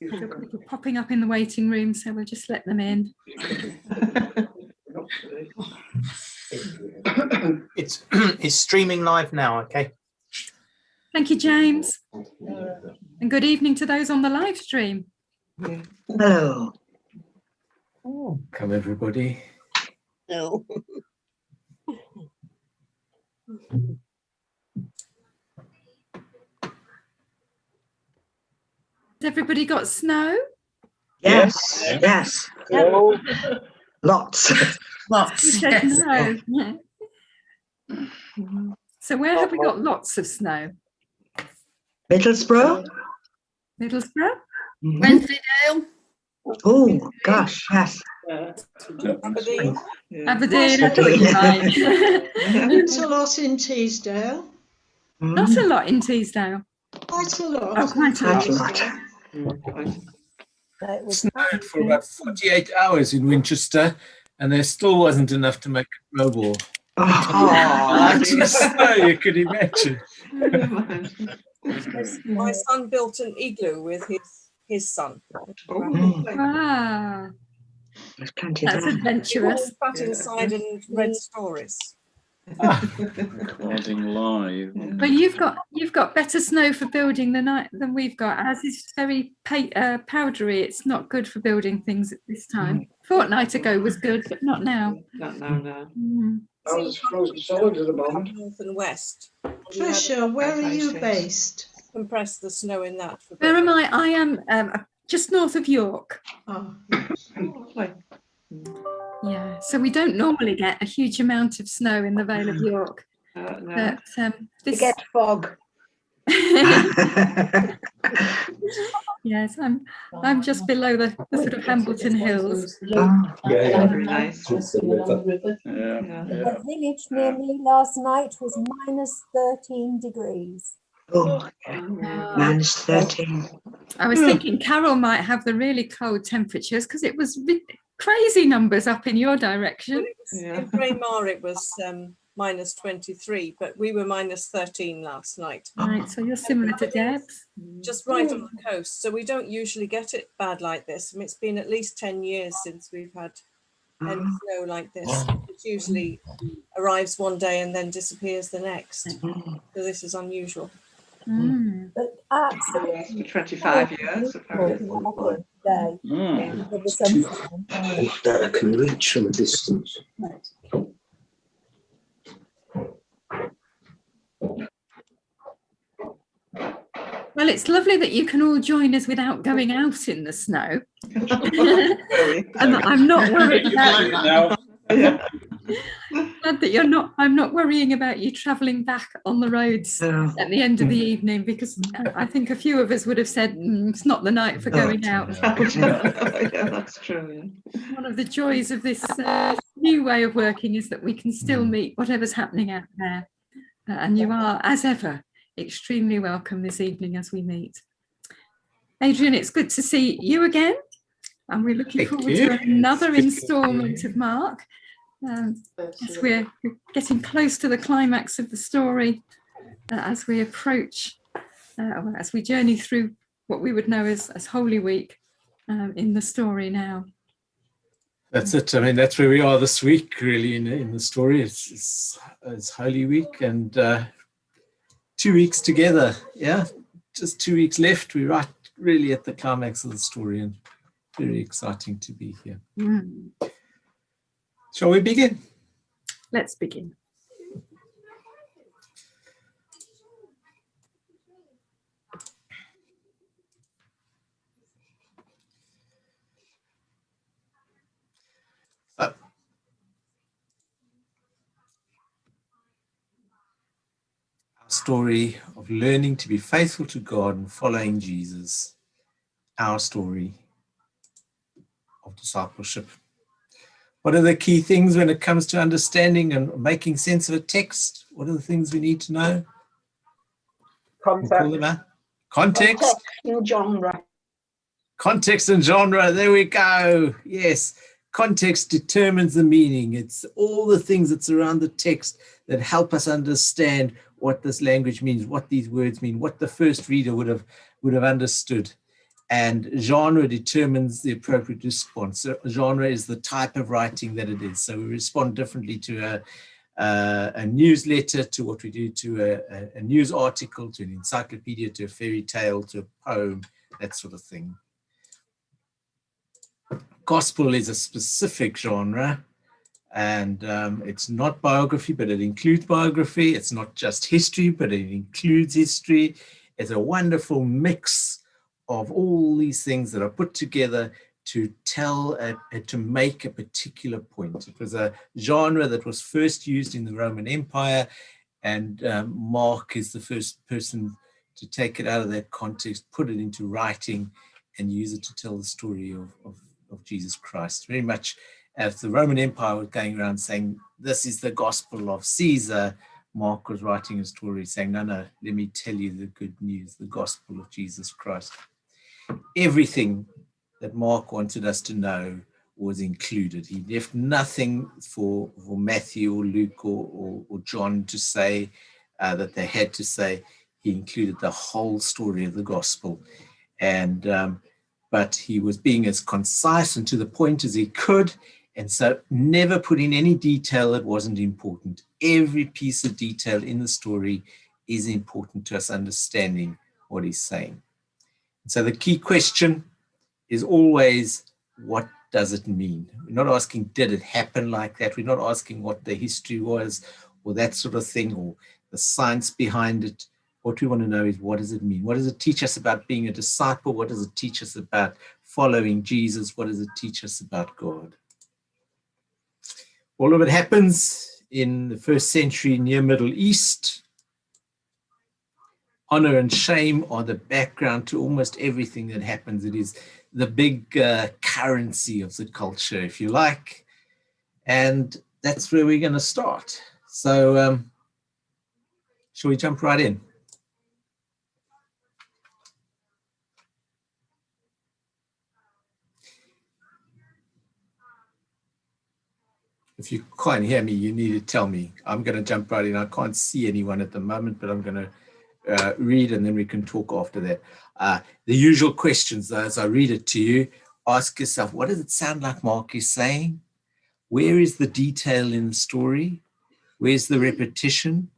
People popping up in the waiting room, so we'll just let them in. It's streaming live now, okay? Thank you, James. And good evening to those on the live stream. Hello. Welcome, everybody. Hello. Has everybody got snow? Yes, yes. Hello. Lots. You said no. So where have we got lots of snow? Middlesbrough? Middlesbrough? Wensleydale. Oh, gosh, yes. Aberdeen. Aberdeen. Aberdeen. It's a lot in Teesdale. Not a lot in Teesdale. Quite a lot. Oh, quite a Quite a lot. lot. It snowed for about 48 hours in Winchester, and there still wasn't enough to make a snowball. Oh, Snow, you could imagine. My son built an igloo with his son. Ah, there's plenty that's there. He adventurous. all sat inside and read stories. Recording live. Well, you've got better snow for building than we've got. Ours is very powdery. It's not good for building things at this time. Fortnight ago was good, but not now. Not now, no. I was frozen solid at the moment. North and west. Tricia, where are you based? Compress the snow in that. For Where am I? I am just north of York. Oh, Yeah, so we don't normally get a huge amount of snow in the Vale of York. No. But this, get fog. yes, I'm just below the sort of Hambleton Hills. Oh, Very nice. Yeah. The village near me last night was -13 degrees. oh, minus 13. I was thinking Carol might have the really cold temperatures because it was crazy numbers up in your direction. In Braemar it was -23, but we were -13 last night. Right, so you're similar to Deb's. Just right on the coast. So we don't usually get it bad like this. I mean, it's been at least 10 years since we've had any snow like this. It usually arrives one day and then disappears the next. So this is unusual. But absolutely 25 years, apparently. today. With the sunshine. That I can reach from a distance. Well, it's lovely that you can all join us without going out in the snow. And I'm not worried about glad that I'm not worrying about you travelling back on the roads at the end of the evening, because I think a few of us would have said it's not the night for going out. Yeah, that's true. Yeah. One of the joys of this new way of working is that we can still meet whatever's happening out there. And you are, as ever, extremely welcome this evening as we meet. Adrian, it's good to see you again. And we're looking forward to another instalment of Mark. As we're getting close to the climax of the story, as we approach, as we journey through what we would know as Holy Week in the story now. That's it. I mean, that's where we are this week, really, in the story. It's Holy Week and 2 weeks together. Yeah, just 2 weeks left. We're right really at the climax of the story, and very exciting to be here. Shall we begin? Let's begin. Our story of learning to be faithful to God and following Jesus. Our story of discipleship. What are the key things when it comes to understanding and making sense of a text? What are the things we need to know? Context. Context and genre. Context and genre. There we go. Yes. Context determines the meaning. It's all the things that surround the text that help us understand what this language means, what these words mean, what the first reader would have understood. and genre determines the appropriate response. So genre is the type of writing that it is. So we respond differently to a newsletter, to what we do to a news article, to an encyclopedia, to a fairy tale, to a poem, that sort of thing. Gospel is a specific genre, and it's not biography, but it includes biography. It's not just history, but it includes history. It's a wonderful mix of all these things that are put together to tell, to make a particular point. It was a genre that was first used in the Roman Empire, and Mark is the first person to take it out of that context, put it into writing, and use it to tell the story of Jesus Christ. Very much as the Roman Empire was going around saying, this is the gospel of Caesar, Mark was writing a story saying, no, let me tell you the good news, the gospel of Jesus Christ. Everything that Mark wanted us to know was included. He left nothing for Matthew or Luke or John to say that they had to say. He included the whole story of the gospel. And but he was being as concise and to the point as he could, and so never put in any detail that wasn't important. Every piece of detail in the story is important to us understanding what he's saying. So the key question is always, what does it mean? We're not asking, did it happen like that? We're not asking what the history was or that sort of thing or the science behind it. What we want to know is, what does it mean? What does it teach us about being a disciple? What does it teach us about following Jesus? What does it teach us about God? All of it happens in the first century near Middle East. Honor and shame are the background to almost everything that happens. It is the big currency of the culture, if you like. And that's where we're going to start. So shall we jump right in? If you can't hear me, you need to tell me. I'm going to jump right in. I can't see anyone at the moment, but I'm going to read and then we can talk after that. The usual questions, though, as I read it to you, ask yourself, what does it sound like Mark is saying? Where is the detail in the story? Where's the repetition?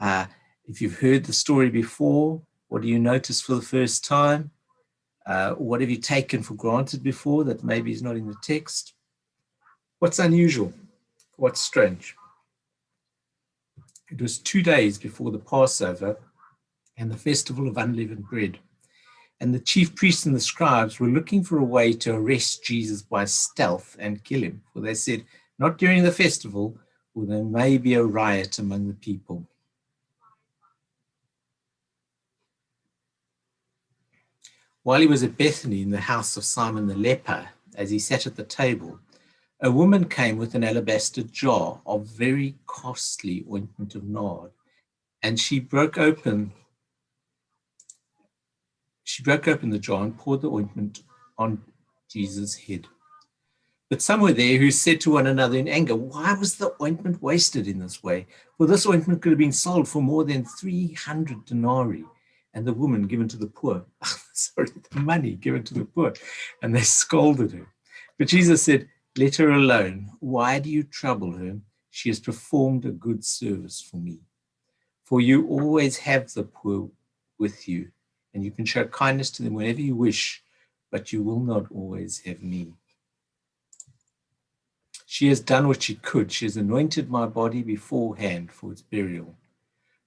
If you've heard the story before, what do you notice for the first time? What have you taken for granted before that maybe is not in the text? What's unusual? What's strange? It was 2 days before the Passover and the festival of unleavened bread. And the chief priests and the scribes were looking for a way to arrest Jesus by stealth and kill him. For they said, not during the festival, or there may be a riot among the people. While he was at Bethany in the house of Simon the leper, as he sat at the table, a woman came with an alabaster jar of very costly ointment of nard, and she broke open the jar and poured the ointment on Jesus' head. But some were there who said to one another in anger, why was the ointment wasted in this way? For this ointment could have been sold for more than 300 denarii, and the woman given to the poor. The money given to the poor. And they scolded her. But Jesus said, let her alone. Why do you trouble her? She has performed a good service for me. For you always have the poor with you, and you can show kindness to them whenever you wish, but you will not always have me. She has done what she could. She has anointed my body beforehand for its burial.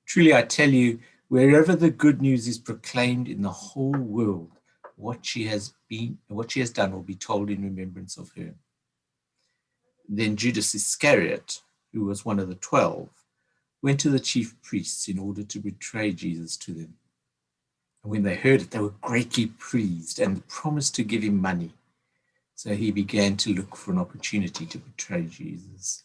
Truly, I tell you, wherever the good news is proclaimed in the whole world, what she has done will be told in remembrance of her. Then Judas Iscariot, who was one of the 12, went to the chief priests in order to betray Jesus to them. And when they heard it, they were greatly pleased and promised to give him money. So he began to look for an opportunity to betray Jesus.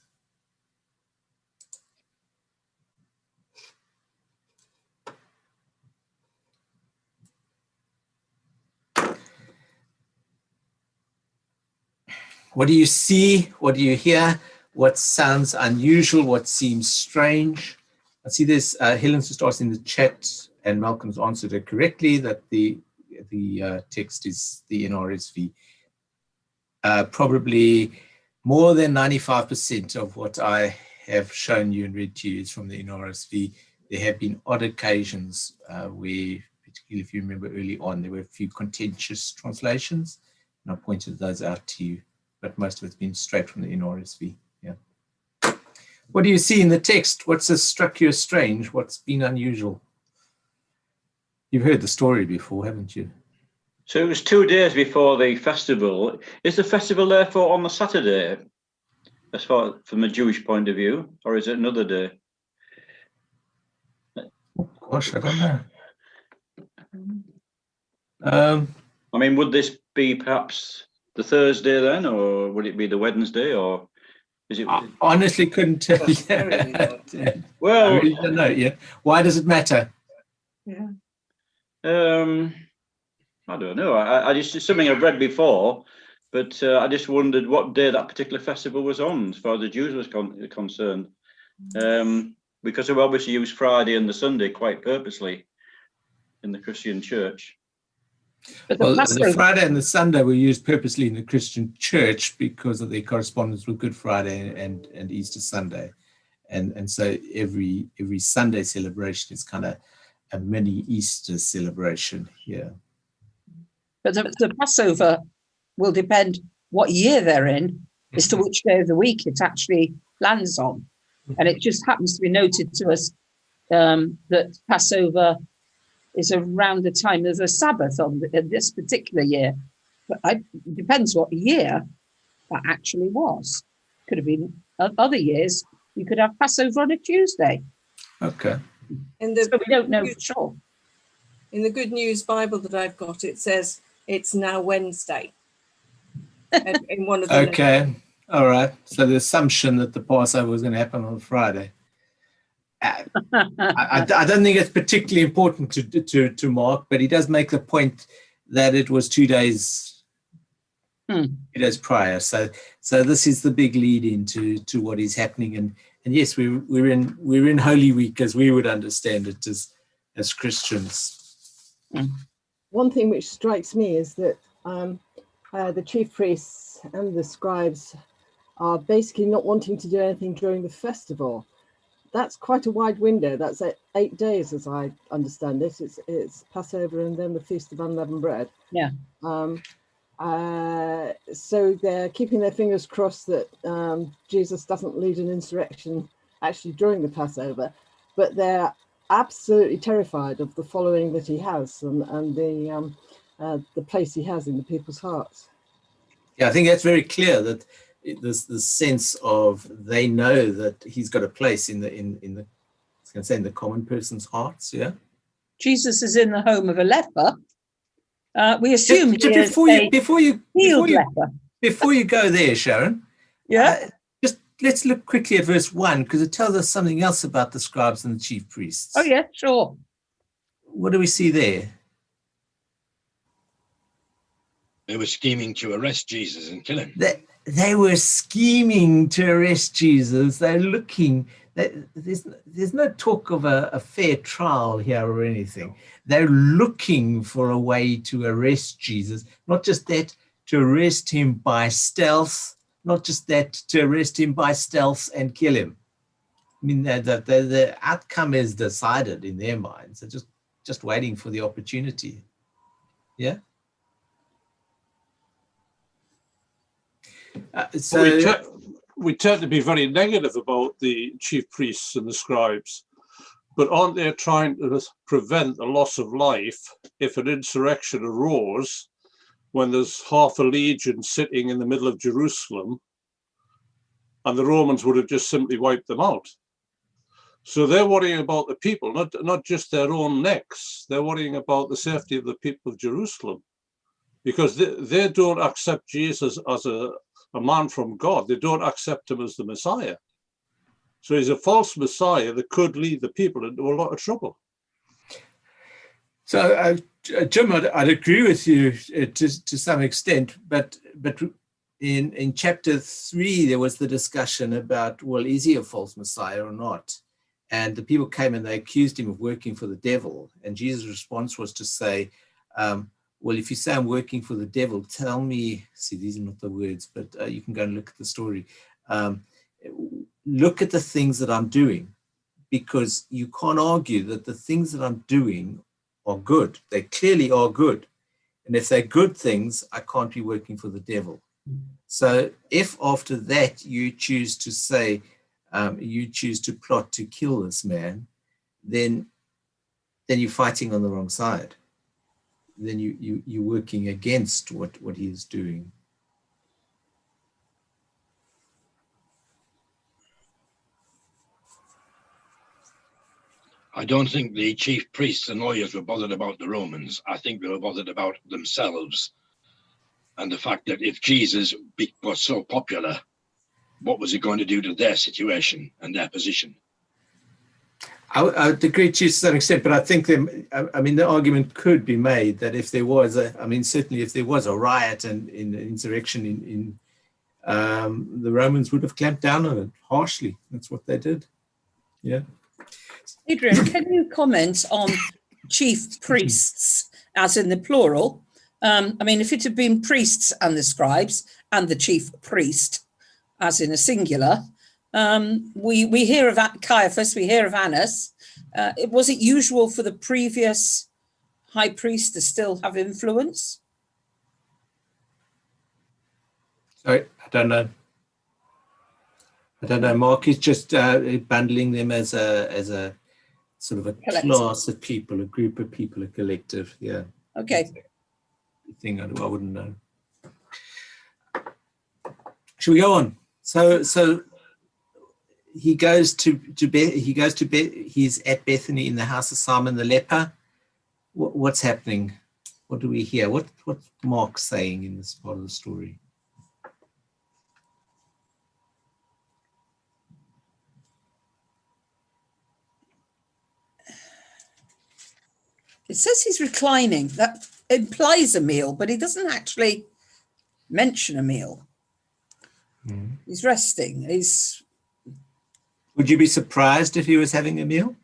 What do you see? What do you hear? What sounds unusual? What seems strange? I see this, Helen's just asked in the chat, and Malcolm's answered it correctly, that the the text is the NRSV. Probably more than 95% of what I have shown you and read to you is from the NRSV. There have been odd occasions where, particularly if you remember early on, there were a few contentious translations, and I pointed those out to you, but most of it's been straight from the NRSV. Yeah. What do you see in the text? What's struck you as strange? What's been unusual? You've heard the story before, haven't you? So it was 2 days before the festival. Is the festival therefore on the Saturday, as far from a Jewish point of view, or is it another day? Gosh, I don't know. I mean, would this be perhaps the Thursday then, or would it be the Wednesday, or is it? I honestly couldn't tell you. Well, I really don't know yet. Why does it matter? Yeah. I don't know. I just, it's something I've read before, but I just wondered what day that particular festival was on, as far as the Jews was concerned. Because we obviously use Friday and the Sunday quite purposely in the Christian church. But Well, the Friday and the Sunday were used purposely in the Christian church because of their correspondence with Good Friday and Easter Sunday. And so every Sunday celebration is kind of a mini Easter celebration here. But the Passover will depend what year they're in as to which day of the week it actually lands on. And it just happens to be noted to us that Passover is around the time of the Sabbath on this particular year. But it depends what year that actually was. Could have been other years. You could have Passover on a Tuesday. Okay. So we don't know for sure. In the Good News Bible that I've got, it says it's now Wednesday. In one of the Okay. All right. So the assumption that the Passover was going to happen on Friday. I don't think it's particularly important to Mark, but he does make the point that it was 2 days, 2 days prior. So this is the big lead into what is happening. And yes, we're in Holy Week as we would understand it as Christians. One thing which strikes me is that the chief priests and the scribes are basically not wanting to do anything during the festival. That's quite a wide window. That's 8 days, as I understand it. It's Passover and then the Feast of Unleavened Bread. Yeah. So they're keeping their fingers crossed that Jesus doesn't lead an insurrection actually during the Passover, but they're absolutely terrified of the following that he has and the place he has in the people's hearts. Yeah, I think that's very clear that there's the sense of they know that he's got a place in the I was going to say in the common person's hearts. Yeah, Jesus is in the home of a leper. We assume before you go there, Sharon. Yeah. Just let's look quickly at verse 1 because it tells us something else about the scribes and the chief priests. Oh yeah, sure. What do we see there? They were scheming to arrest Jesus and kill him. They were scheming to arrest Jesus. They're looking. There's no talk of a fair trial here or anything. They're looking for a way to arrest Jesus. Not just that, to arrest him by stealth. Not just that, to arrest him by stealth and kill him. I mean, the outcome is decided in their minds. They're just waiting for the opportunity. Yeah. We tend to be very negative about the chief priests and the scribes, but aren't they trying to prevent the loss of life if an insurrection arose when there's half a legion sitting in the middle of Jerusalem and the Romans would have just simply wiped them out? So they're worrying about the people, not just their own necks. They're worrying about the safety of the people of Jerusalem because they don't accept Jesus as a man from God. They don't accept him as the Messiah. So he's a false Messiah that could lead the people into a lot of trouble. So, Jim, I'd agree with you to some extent, but in chapter 3, there was the discussion about, well, is he a false Messiah or not? And the people came and they accused him of working for the devil. And Jesus' response was to say, well, if you say I'm working for the devil, tell me, see, these are not the words, but you can go and look at the story. Look at the things that I'm doing, because you can't argue that the things that I'm doing are good. They clearly are good. And if they're good things, I can't be working for the devil. So if after that you choose to say, you choose to plot to kill this man, then you're fighting on the wrong side. Then you're working against what he is doing. I don't think the chief priests and lawyers were bothered about the Romans. I think they were bothered about themselves and the fact that if Jesus was so popular, what was it going to do to their situation and their position? I would agree to some extent, but I think the argument could be made that if there was certainly if there was a riot and in the insurrection in the Romans would have clamped down on it harshly. That's what they did. Yeah. Adrian, can you comment on chief priests, as in the plural? If it had been priests and the scribes and the chief priest, as in a singular, we hear of Caiaphas, we hear of Annas. Was it usual for the previous high priest to still have influence? Sorry, I don't know. Mark is just bundling them as a sort of a collective. Class of people, a group of people, a collective. Yeah. Okay. Thing I wouldn't know. Should we go on? So he goes to he's at Bethany in the house of Simon the leper. What's happening? What do we hear? What's Mark saying in this part of the story? It says he's reclining. That implies a meal, but he doesn't actually mention a meal. He's resting. Would you be surprised if he was having a meal?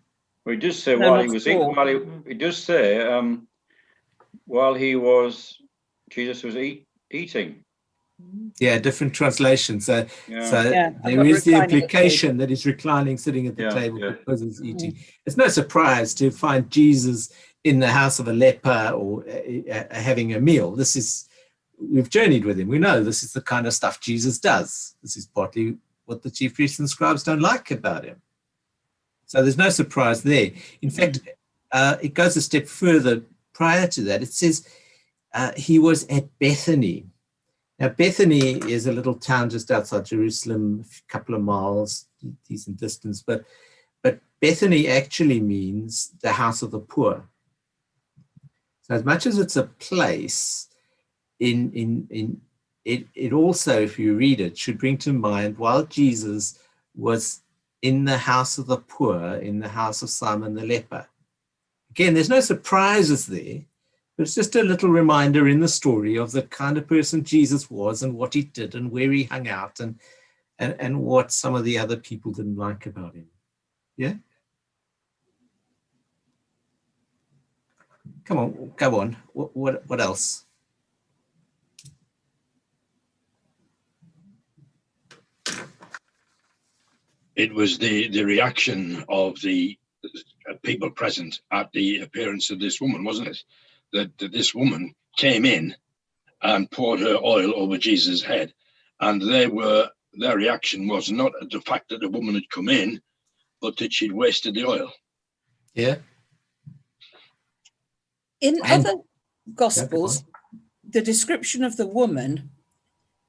Well, he does say while he was eating. He does say while Jesus was eating. Yeah, different translation. So there is the implication that he's reclining, sitting at the table because he's eating. It's no surprise to find Jesus in the house of a leper or having a meal. We've journeyed with him. We know this is the kind of stuff Jesus does. This is partly what the chief priests and scribes don't like about him. So there's no surprise there. In fact, it goes a step further prior to that. It says he was at Bethany. Now, Bethany is a little town just outside Jerusalem, a couple of miles, decent distance, but Bethany actually means the house of the poor. So as much as it's a place, it also, if you read it, should bring to mind while Jesus was in the house of the poor, in the house of Simon the leper. Again, there's no surprises there, but it's just a little reminder in the story of the kind of person Jesus was and what he did and where he hung out and what some of the other people didn't like about him. Yeah? Come on, go on. What else? It was the reaction of the people present at the appearance of this woman, wasn't it? That this woman came in and poured her oil over Jesus' head, and their reaction was not at the fact that the woman had come in, but that she'd wasted the oil. Yeah. In other Gospels, the description of the woman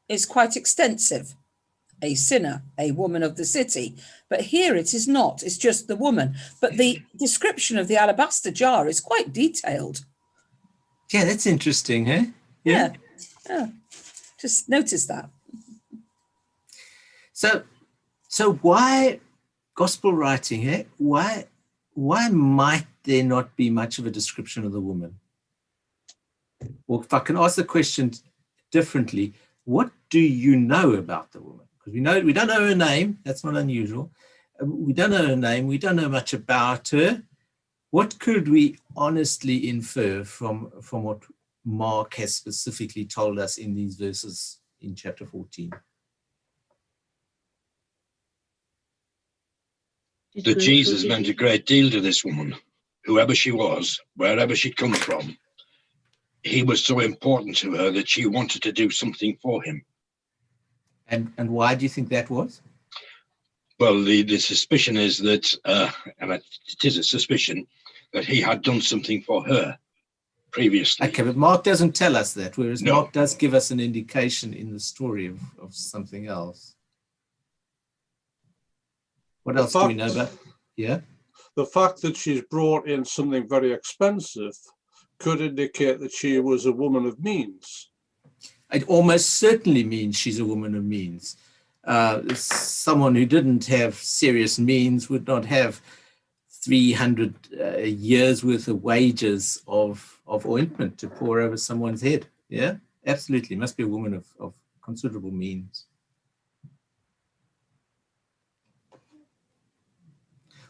is quite extensive. A sinner, a woman of the city. But here it is not. It's just the woman. But the description of the alabaster jar is quite detailed. Yeah, that's interesting, huh? Yeah. Just notice that. So why gospel writing, eh? Why might there not be much of a description of the woman? Or if I can ask the question differently, what do you know about the woman? Because we don't know her name. That's not unusual. We don't know her name. We don't know much about her. What could we honestly infer from what Mark has specifically told us in these verses in chapter 14. That Jesus meant a great deal to this woman, whoever she was, wherever she'd come from. He was so important to her that she wanted to do something for him. And why do you think that was? Well, the suspicion is that, and it is a suspicion, that he had done something for her previously. Okay, but Mark doesn't tell us that, whereas No. Mark does give us an indication in the story of something else. What else do we know about? Yeah. The fact that she's brought in something very expensive could indicate that she was a woman of means. It almost certainly means she's a woman of means. Someone who didn't have serious means would not have 300 years worth of wages of ointment to pour over someone's head. Yeah, absolutely. Must be a woman of considerable means.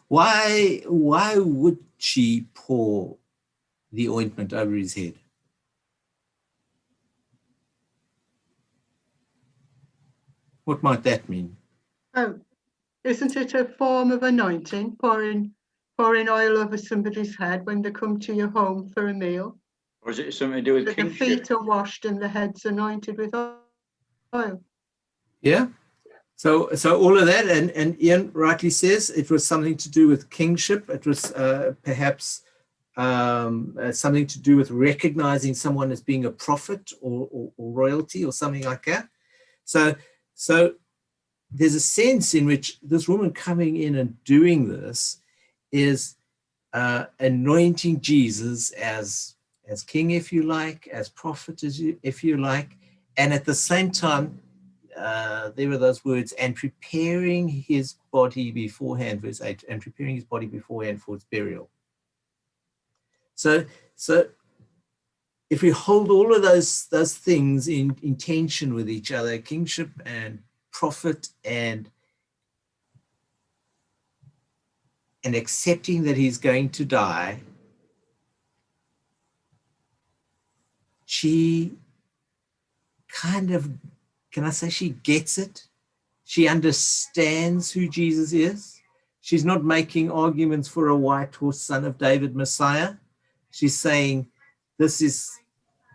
Why would she pour the ointment over his head? What might that mean? Oh, isn't it a form of anointing, pouring oil over somebody's head when they come to your home for a meal? Or is it something to do with The kingship? feet are washed and the head's anointed with oil. Yeah. So all of that, and Ian rightly says it was something to do with kingship. It was perhaps something to do with recognizing someone as being a prophet or royalty or something like that. So there's a sense in which this woman coming in and doing this is anointing Jesus as king, if you like, as prophet, if you like, and at the same time, there were those words, and preparing his body beforehand, verse 8, and preparing his body beforehand for its burial. So if we hold all of those things in tension with each other, kingship and prophet and accepting that he's going to die, she kind of, can I say she gets it? She understands who Jesus is. She's not making arguments for a white horse, son of David, Messiah. She's saying, this is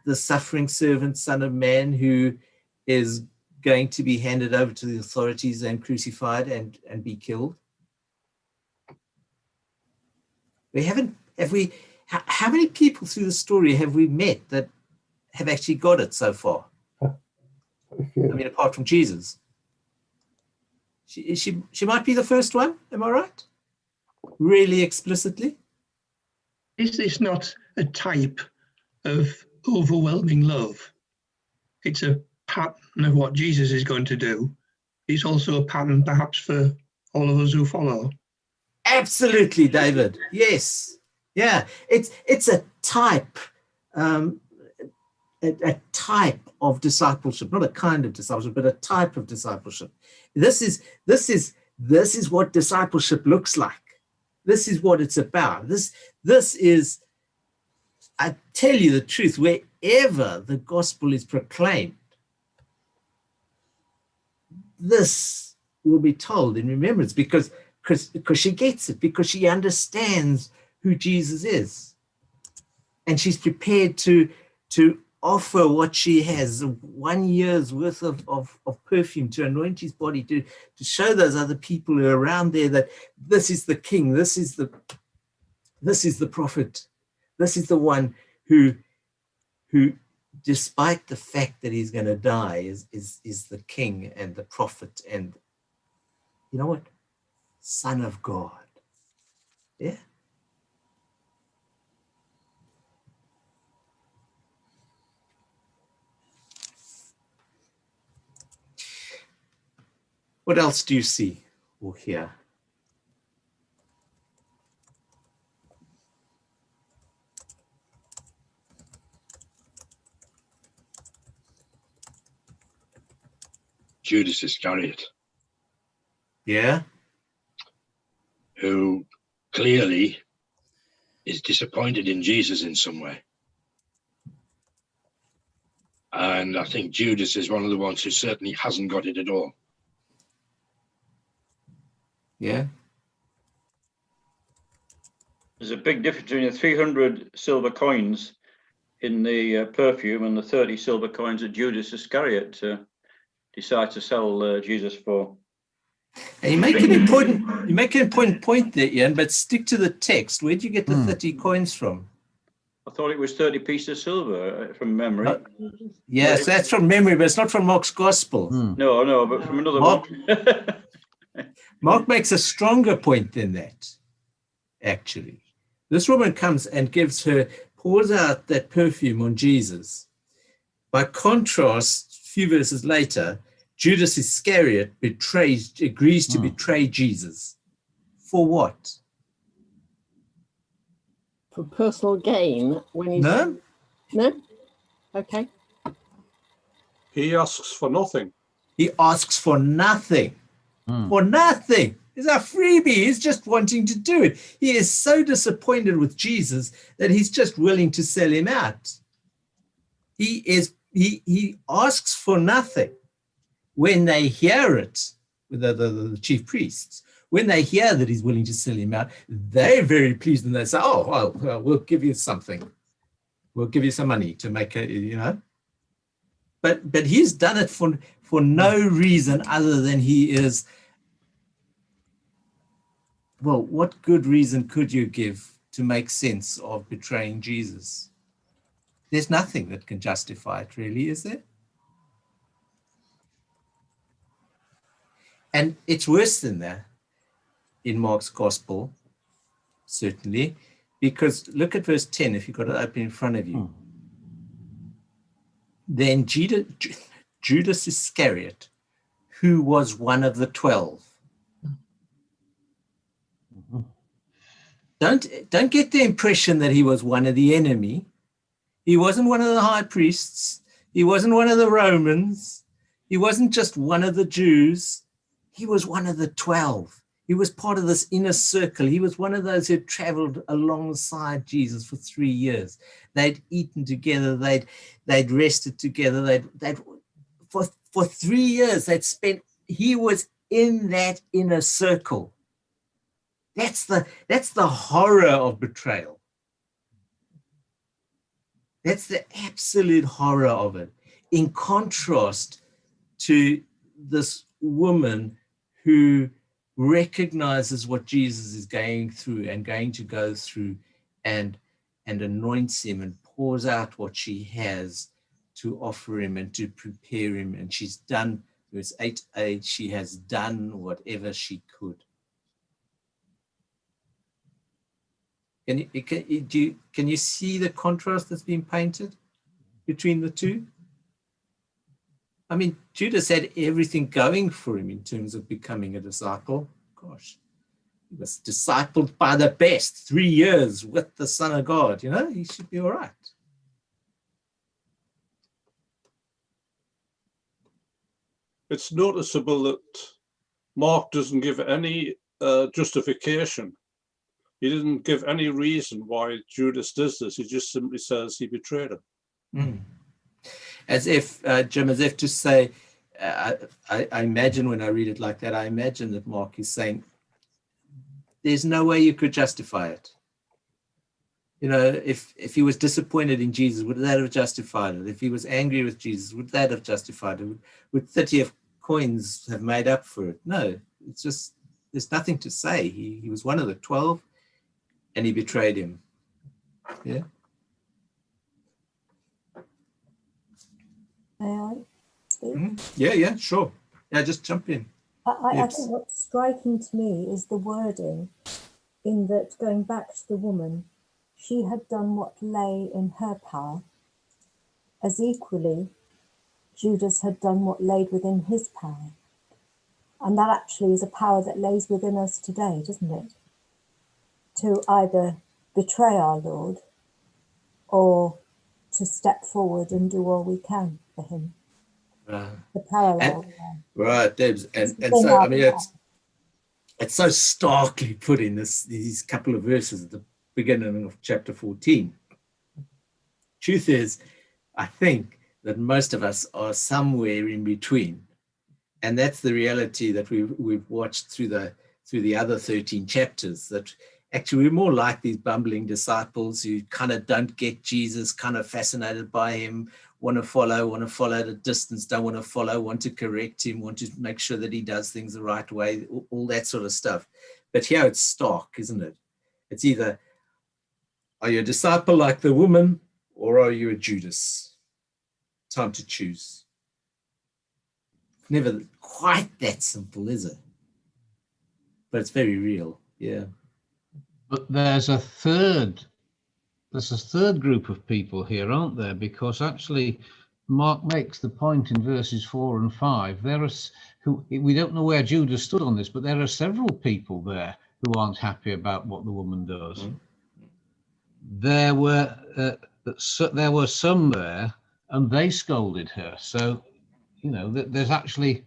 the suffering servant, son of man, who is going to be handed over to the authorities and crucified and be killed. How many people through the story have we met that have actually got it so far? I mean, apart from Jesus. She might be the first one, am I right? Really explicitly? Is this not a type of overwhelming love? It's a pattern of what Jesus is going to do. It's also a pattern perhaps for all of us who follow. Absolutely, David. Yes. Yeah. It's a type, a type of discipleship, not a kind of discipleship, but a type of discipleship. This is what discipleship looks like. This is what it's about. This is, I tell you the truth, wherever the gospel is proclaimed, this will be told in remembrance because she gets it, because she understands who Jesus is. And she's prepared to offer what she has, 1 year's worth of perfume to anoint his body, to show those other people who are around there that this is the king, this is the prophet, this is the one who despite the fact that he's going to die is the king and the prophet and, you know what, Son of God. Yeah. What else do you see or hear? Judas Iscariot. Yeah. Who clearly is disappointed in Jesus in some way. And I think Judas is one of the ones who certainly hasn't got it at all. Yeah. There's a big difference between the 300 silver coins in the perfume and the 30 silver coins that Judas Iscariot decided to sell Jesus for. And you make an important point there, Ian, but stick to the text. Where'd you get the 30 coins from? I thought it was 30 pieces of silver from memory. Yes, that's from memory, but it's not from Mark's gospel. No, but from another one. Mark makes a stronger point than that, actually. This woman comes and pours out that perfume on Jesus. By contrast, a few verses later, Judas Iscariot agrees to betray Jesus. For what? For personal gain when he's... No? No? Okay. He asks for nothing. He asks for nothing. For nothing. It's a freebie. He's just wanting to do it. He is so disappointed with Jesus that he's just willing to sell him out. He asks for nothing. When they hear it, the chief priests, when they hear that he's willing to sell him out, they're very pleased and they say, oh, well, we'll give you something. We'll give you some money to make it, you know. But he's done it for no reason other than he is, well, what good reason could you give to make sense of betraying Jesus? There's nothing that can justify it, really, is there? And it's worse than that in Mark's gospel, certainly, because look at verse 10, if you've got it open in front of you. Then Judas Iscariot, who was one of the 12. Don't get the impression that he was one of the enemy. He wasn't one of the high priests. He wasn't one of the Romans. He wasn't just one of the Jews. He was one of the 12. He was part of this inner circle. He was one of those who traveled alongside Jesus for 3 years. They'd eaten together. They'd rested together. For 3 years he was in that inner circle. That's the horror of betrayal. That's the absolute horror of it. In contrast to this woman who recognizes what Jesus is going through and going to go through and anoints him and pours out what she has to offer him and to prepare him. And she's done, verse 8, she has done whatever she could. Can you see the contrast that's been painted between the two? I mean, Judas had everything going for him in terms of becoming a disciple. Gosh, he was discipled by the best, 3 years with the Son of God. You know, he should be all right. It's noticeable that Mark doesn't give any justification. He didn't give any reason why Judas does this. He just simply says he betrayed him. As if, Jim, as if to say, I imagine when I read it like that, I imagine that Mark is saying, there's no way you could justify it. You know, if he was disappointed in Jesus, would that have justified it? If he was angry with Jesus, would that have justified it? Would 30 of coins have made up for it? No, it's just, there's nothing to say. He was one of the 12 and he betrayed him. Yeah. May I speak? Yeah, sure. Yeah, just jump in. I think what's striking to me is the wording, in that, going back to the woman, she had done what lay in her power, as equally Judas had done what laid within his power. And that actually is a power that lays within us today, doesn't it? To either betray our Lord or to step forward and do all we can for him. The parallel. Right, Debs. And so, I mean, it's so starkly put in these couple of verses at the beginning of chapter 14. Truth is, I think that most of us are somewhere in between. And that's the reality that we've watched through the other 13 chapters, that actually we're more like these bumbling disciples who kind of don't get Jesus, kind of fascinated by him, want to follow at a distance, don't want to follow, want to correct him, want to make sure that he does things the right way, all that sort of stuff. But here it's stark, isn't it? It's either, are you a disciple like the woman, or are you a Judas? Time to choose. Never quite that simple, is it? But it's very real, yeah. But there's a third group of people here, aren't there? Because actually, Mark makes the point in verses 4 and 5. There are we don't know where Judas stood on this, but there are several people there who aren't happy about what the woman does. Mm-hmm. There were some there, and they scolded her. So, you know, there's actually,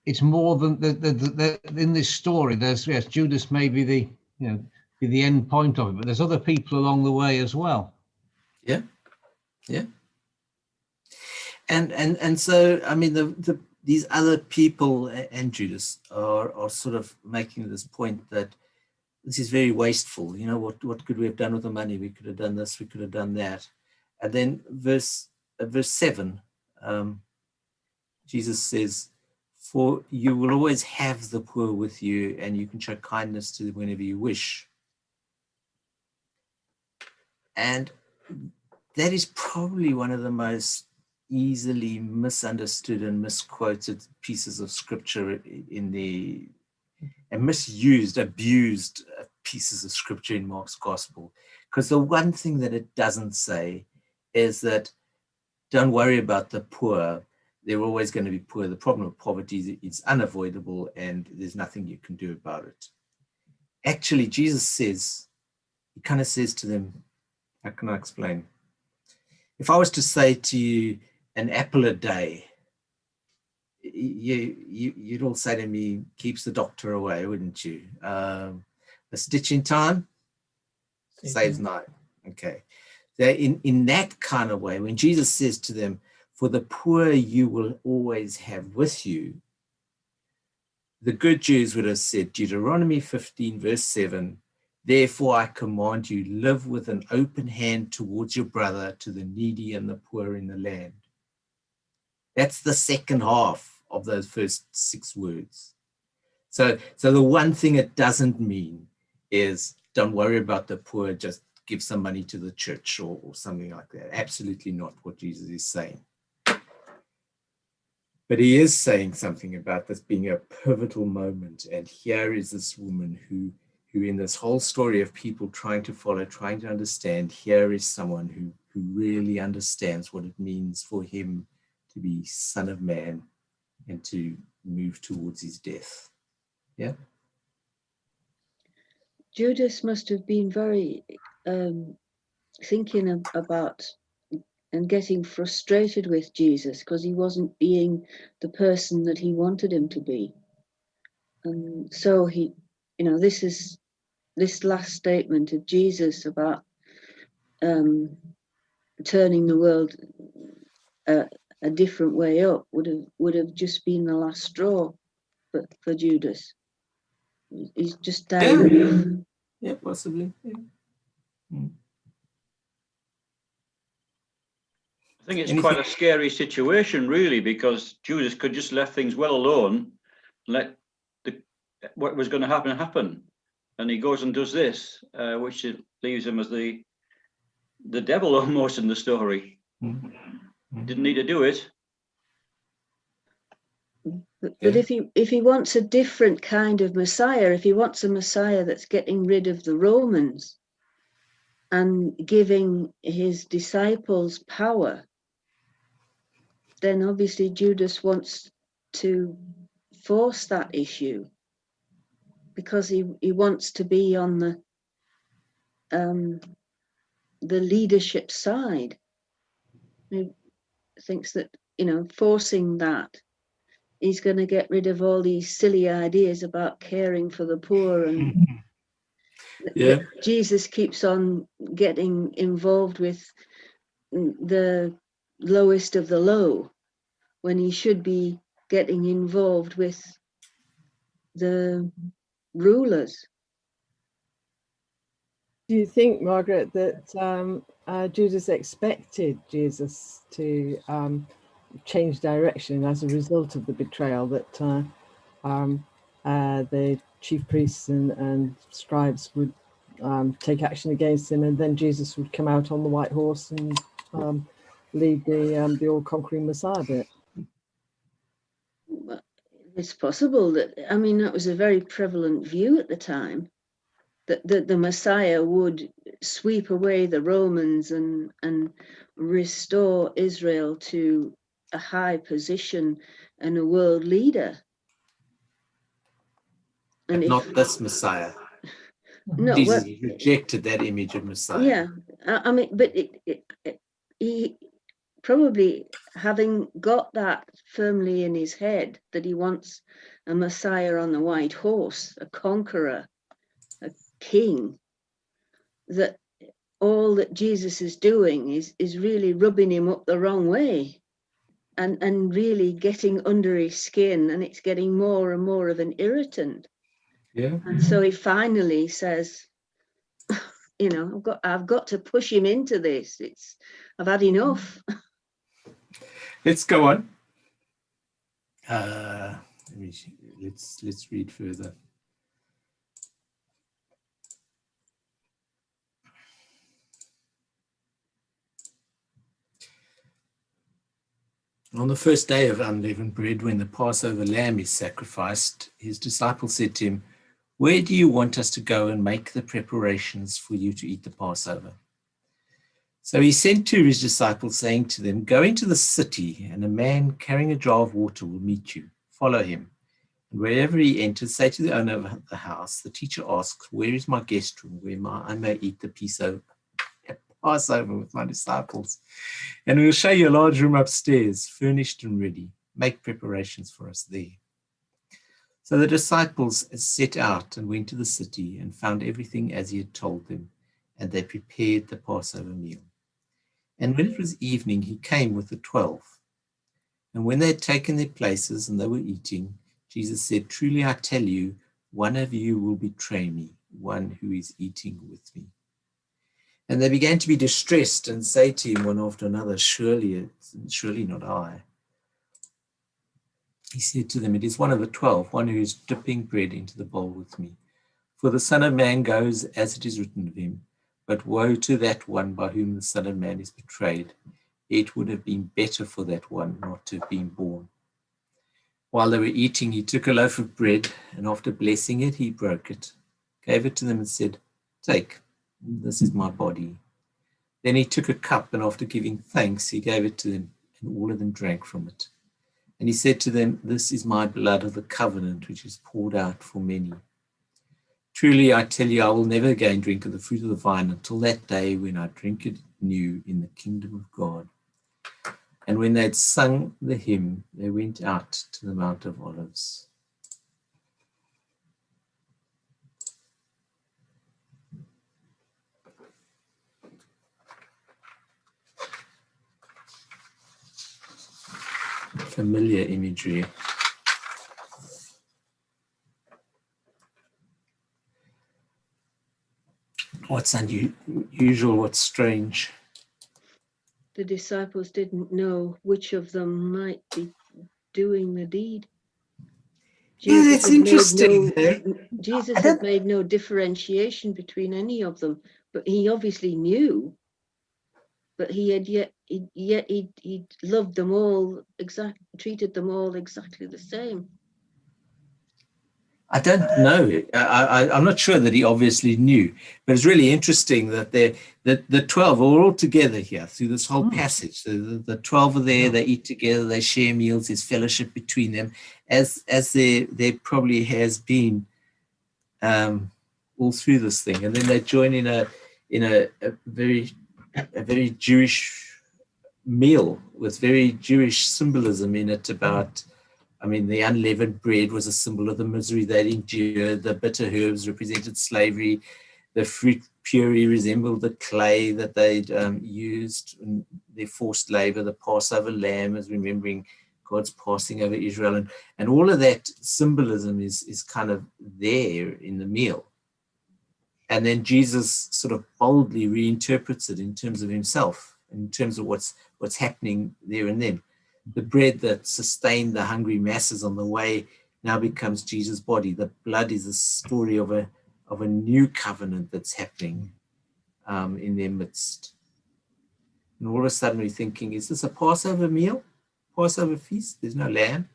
it's more than in this story. There's, yes, Judas may be the end point of it, but there's other people along the way as well. Yeah. And so, I mean, these other people and Judas are sort of making this point that this is very wasteful. You know, what could we have done with the money? We could have done this, we could have done that. And then verse 7, Jesus says, "For you will always have the poor with you, and you can show kindness to them whenever you wish." And that is probably one of the most easily misunderstood and misquoted pieces of scripture and misused, abused pieces of scripture in Mark's gospel. Because the one thing that it doesn't say is that don't worry about the poor. They're always going to be poor. The problem of poverty is unavoidable and there's nothing you can do about it. Actually, Jesus says, he kind of says to them, how can I explain? If I was to say to you, an apple a day, you'd all say to me, keeps the doctor away, wouldn't you? A stitch in time saves 9. Okay. So in that kind of way, when Jesus says to them, for the poor you will always have with you, the good Jews would have said, Deuteronomy 15, verse 7, therefore I command you, live with an open hand towards your brother, to the needy and the poor in the land. That's the second half of those first 6 words. So the one thing it doesn't mean is don't worry about the poor, just give some money to the church or something like that. Absolutely not what Jesus is saying. But he is saying something about this being a pivotal moment. And here is this woman who in this whole story of people trying to follow, trying to understand, here is someone who really understands what it means for him to be Son of Man and to move towards his death. Yeah. Judas must have been very thinking about and getting frustrated with Jesus because he wasn't being the person that he wanted him to be. And so he, you know, this last statement of Jesus about turning the world a different way up would have just been the last straw for Judas. He's just dying. Yeah, possibly. Yeah. I think it's quite a scary situation, really, because Judas could just left things well alone, let what was going to happen, and he goes and does this, which leaves him as the devil almost in the story. Didn't need to do it. But if he wants a different kind of Messiah, if he wants a Messiah that's getting rid of the Romans and giving his disciples power, then obviously Judas wants to force that issue because he wants to be on the leadership side. He thinks that, you know, forcing that, he's going to get rid of all these silly ideas about caring for the poor, and Jesus keeps on getting involved with the lowest of the low, when he should be getting involved with the rulers. Do you think, Margaret, that Judas expected Jesus to change direction as a result of the betrayal, that the chief priests and scribes would take action against him, and then Jesus would come out on the white horse and lead the all-conquering Messiah bit? Well, it's possible that, I mean, that was a very prevalent view at the time, that the Messiah would sweep away the Romans and restore Israel to a high position and a world leader. And but not this Messiah. No, Jesus well, rejected that image of Messiah. Yeah, I mean, but he probably, having got that firmly in his head, that he wants a Messiah on the white horse, a conqueror, a king, that all that Jesus is doing is really rubbing him up the wrong way, and really getting under his skin, and it's getting more and more of an irritant. Yeah. And so he finally says, you know, I've got to push him into this. I've had enough. Let's go on. Let's read further. On the first day of unleavened bread, when the Passover lamb is sacrificed, his disciples said to him, "Where do you want us to go and make the preparations for you to eat the Passover?" So he sent two of his disciples, saying to them, "Go into the city, and a man carrying a jar of water will meet you. Follow him. And wherever he enters, say to the owner of the house, the teacher asks, 'Where is my guest room, where I may eat the Passover with my disciples? And we'll show you a large room upstairs, furnished and ready. Make preparations for us there.' So the disciples set out and went to the city and found everything as he had told them, and they prepared the Passover meal. And when it was evening, he came with the 12. And when they had taken their places and they were eating, Jesus said, 'Truly I tell you, one of you will betray me, one who is eating with me.' And they began to be distressed and say to him one after another, 'Surely not I.' He said to them, 'It is one of the 12, one who is dipping bread into the bowl with me. For the Son of Man goes as it is written of him, but woe to that one by whom the Son of Man is betrayed. It would have been better for that one not to have been born.' While they were eating, he took a loaf of bread, and after blessing it, he broke it, gave it to them and said, 'Take, this is my body.' Then he took a cup, and after giving thanks, he gave it to them, and all of them drank from it. And he said to them, 'This is my blood of the covenant, which is poured out for many. Truly, I tell you, I will never again drink of the fruit of the vine until that day when I drink it new in the kingdom of God.' And when they had sung the hymn, they went out to the Mount of Olives." Familiar imagery. What's unusual, what's strange? The disciples didn't know which of them might be doing the deed. Yeah, that's interesting. Jesus had made no differentiation between any of them, but he obviously knew. But he had yet he loved them all treated them all exactly the same. I don't know. I'm not sure that he obviously knew, but it's really interesting that the 12 are all together here through this whole passage. The 12 are there, they eat together, they share meals, there's fellowship between them, as there probably has been all through this thing. And then they join in a very Jewish meal with very Jewish symbolism in it about, I mean, the unleavened bread was a symbol of the misery they'd endured. The bitter herbs represented slavery. The fruit puree resembled the clay that they'd used in their forced labor. The Passover lamb is remembering God's passing over Israel. And all of that symbolism is kind of there in the meal. And then Jesus sort of boldly reinterprets it in terms of himself, in terms of what's happening there and then. The bread that sustained the hungry masses on the way now becomes Jesus' body. The blood is a story of a new covenant that's happening in their midst. And all of a sudden we're thinking, is this a Passover meal? Passover feast? There's no lamb.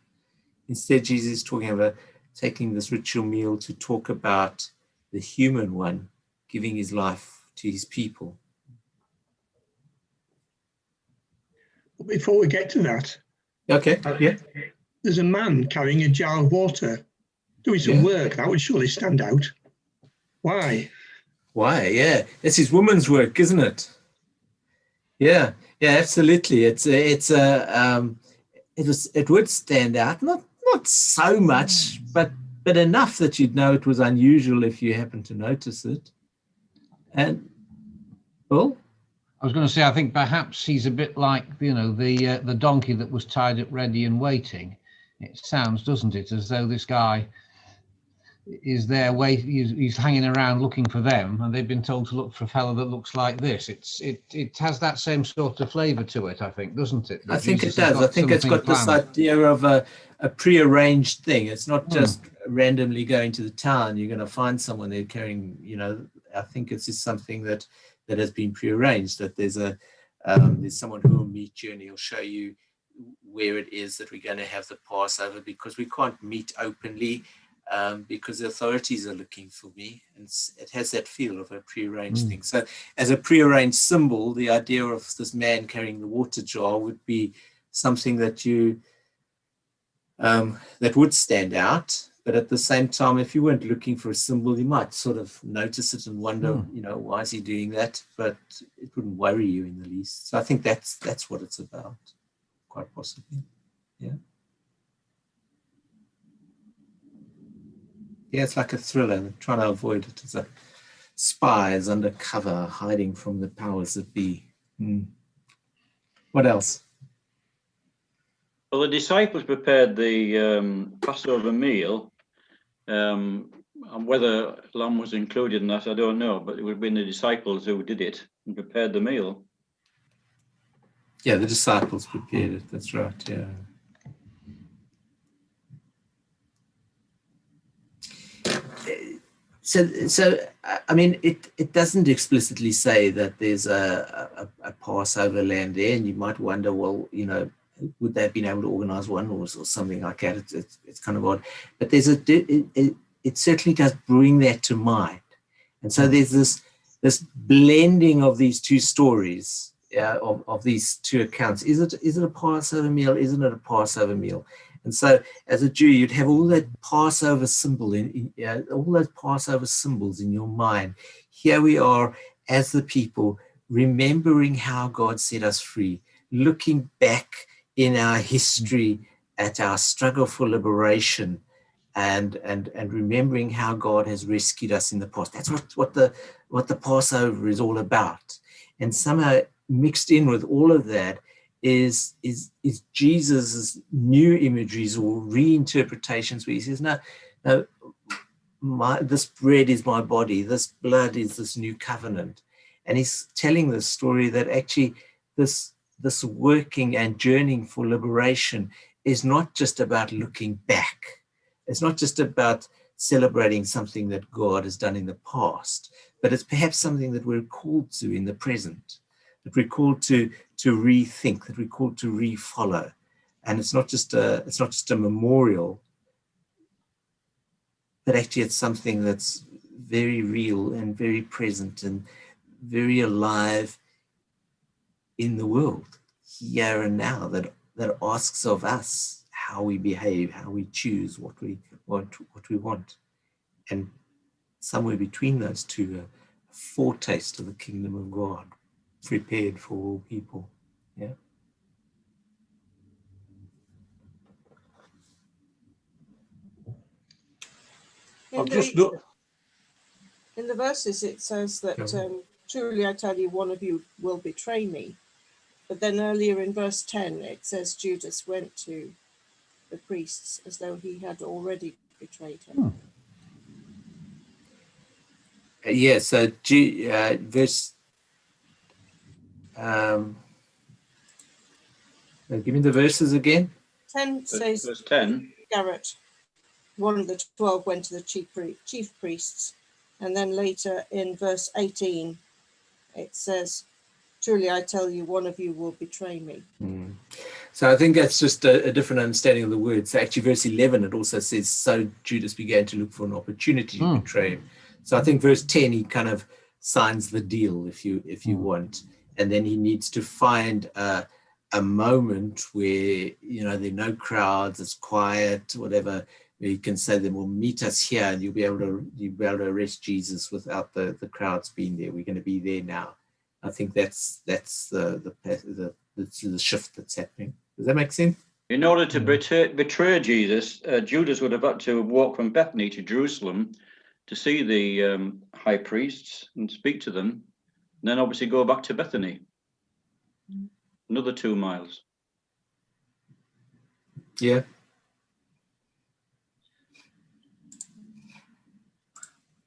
Instead, Jesus is talking about taking this ritual meal to talk about the human one giving his life to his people. Before we get to that, okay, yeah, there's a man carrying a jar of water doing some work. That would surely stand out. Why? Why? Yeah, it's his woman's work, isn't it? Yeah, absolutely. It would stand out, not so much, but enough that you'd know it was unusual if you happen to notice it. And Paul? I was going to say, I think perhaps he's a bit like, the donkey that was tied up ready and waiting. It sounds, doesn't it, as though this guy is there he's hanging around looking for them, and they've been told to look for a fellow that looks like this. It has that same sort of flavour to it, I think, doesn't it? I think it does. I think it's got this idea of a pre-arranged thing. It's not just randomly going to the town. You're going to find someone there carrying, I think it's just something that has been pre-arranged, that there's someone who will meet you and he'll show you where it is that we're going to have the Passover, because we can't meet openly because the authorities are looking for me. And it has that feel of a pre-arranged thing. So as a pre-arranged symbol, the idea of this man carrying the water jar would be something that that would stand out. But at the same time, if you weren't looking for a symbol, you might sort of notice it and wonder, why is he doing that? But it wouldn't worry you in the least. So I think that's what it's about, quite possibly. Yeah. Yeah, it's like a thriller. They're trying to avoid it as a spies undercover, hiding from the powers that be. What else? Well, the disciples prepared the Passover meal, and whether lamb was included in that, I don't know, but it would have been the disciples who did it and prepared the meal. Yeah, the disciples prepared it. That's right. Yeah. So I mean, it doesn't explicitly say that there's a Passover lamb there, and you might wonder, well, would they have been able to organize one or something like that? It's kind of odd, but it certainly does bring that to mind. And so there's this blending of these two stories, of these two accounts. Is it a Passover meal? Isn't it a Passover meal? And so as a Jew, you'd have all that Passover symbol all those Passover symbols in your mind. Here we are as the people, remembering how God set us free, looking back in our history at our struggle for liberation, and remembering how God has rescued us in the past. That's what the Passover is all about. And somehow mixed in with all of that is Jesus' new imageries or reinterpretations, where he says, no, this bread is my body, this blood is this new covenant. And he's telling this story that actually this working and journeying for liberation is not just about looking back. It's not just about celebrating something that God has done in the past, but it's perhaps something that we're called to in the present, that we're called to rethink, that we're called to refollow. And it's not just a memorial, but actually it's something that's very real and very present and very alive in the world, here and now, that asks of us how we behave, how we choose, what we want. And somewhere between those two, a foretaste of the kingdom of God, prepared for all people. Yeah. I'm just In the verses, it says that truly I tell you, one of you will betray me. But then earlier in verse 10, it says Judas went to the priests as though he had already betrayed him. Yeah, so verse, give me the verses again. 10 says, verse 10. Garrett, one of the 12, went to the chief priests. And then later in verse 18, it says, truly I tell you, one of you will betray me. So I think that's just a different understanding of the words. So actually verse 11, it also says, so Judas began to look for an opportunity to betray him. So I think verse 10, he kind of signs the deal, if you want. And then he needs to find a moment where, you know, there are no crowds, it's quiet, whatever, where you can say to them, well, meet us here, and you'll be able to arrest Jesus without the crowds being there. We're going to be there now. I think that's the shift that's happening. Does that make sense? In order to betray Jesus, Judas would have had to walk from Bethany to Jerusalem to see the high priests and speak to them, and then obviously go back to Bethany. Another 2 miles. Yeah.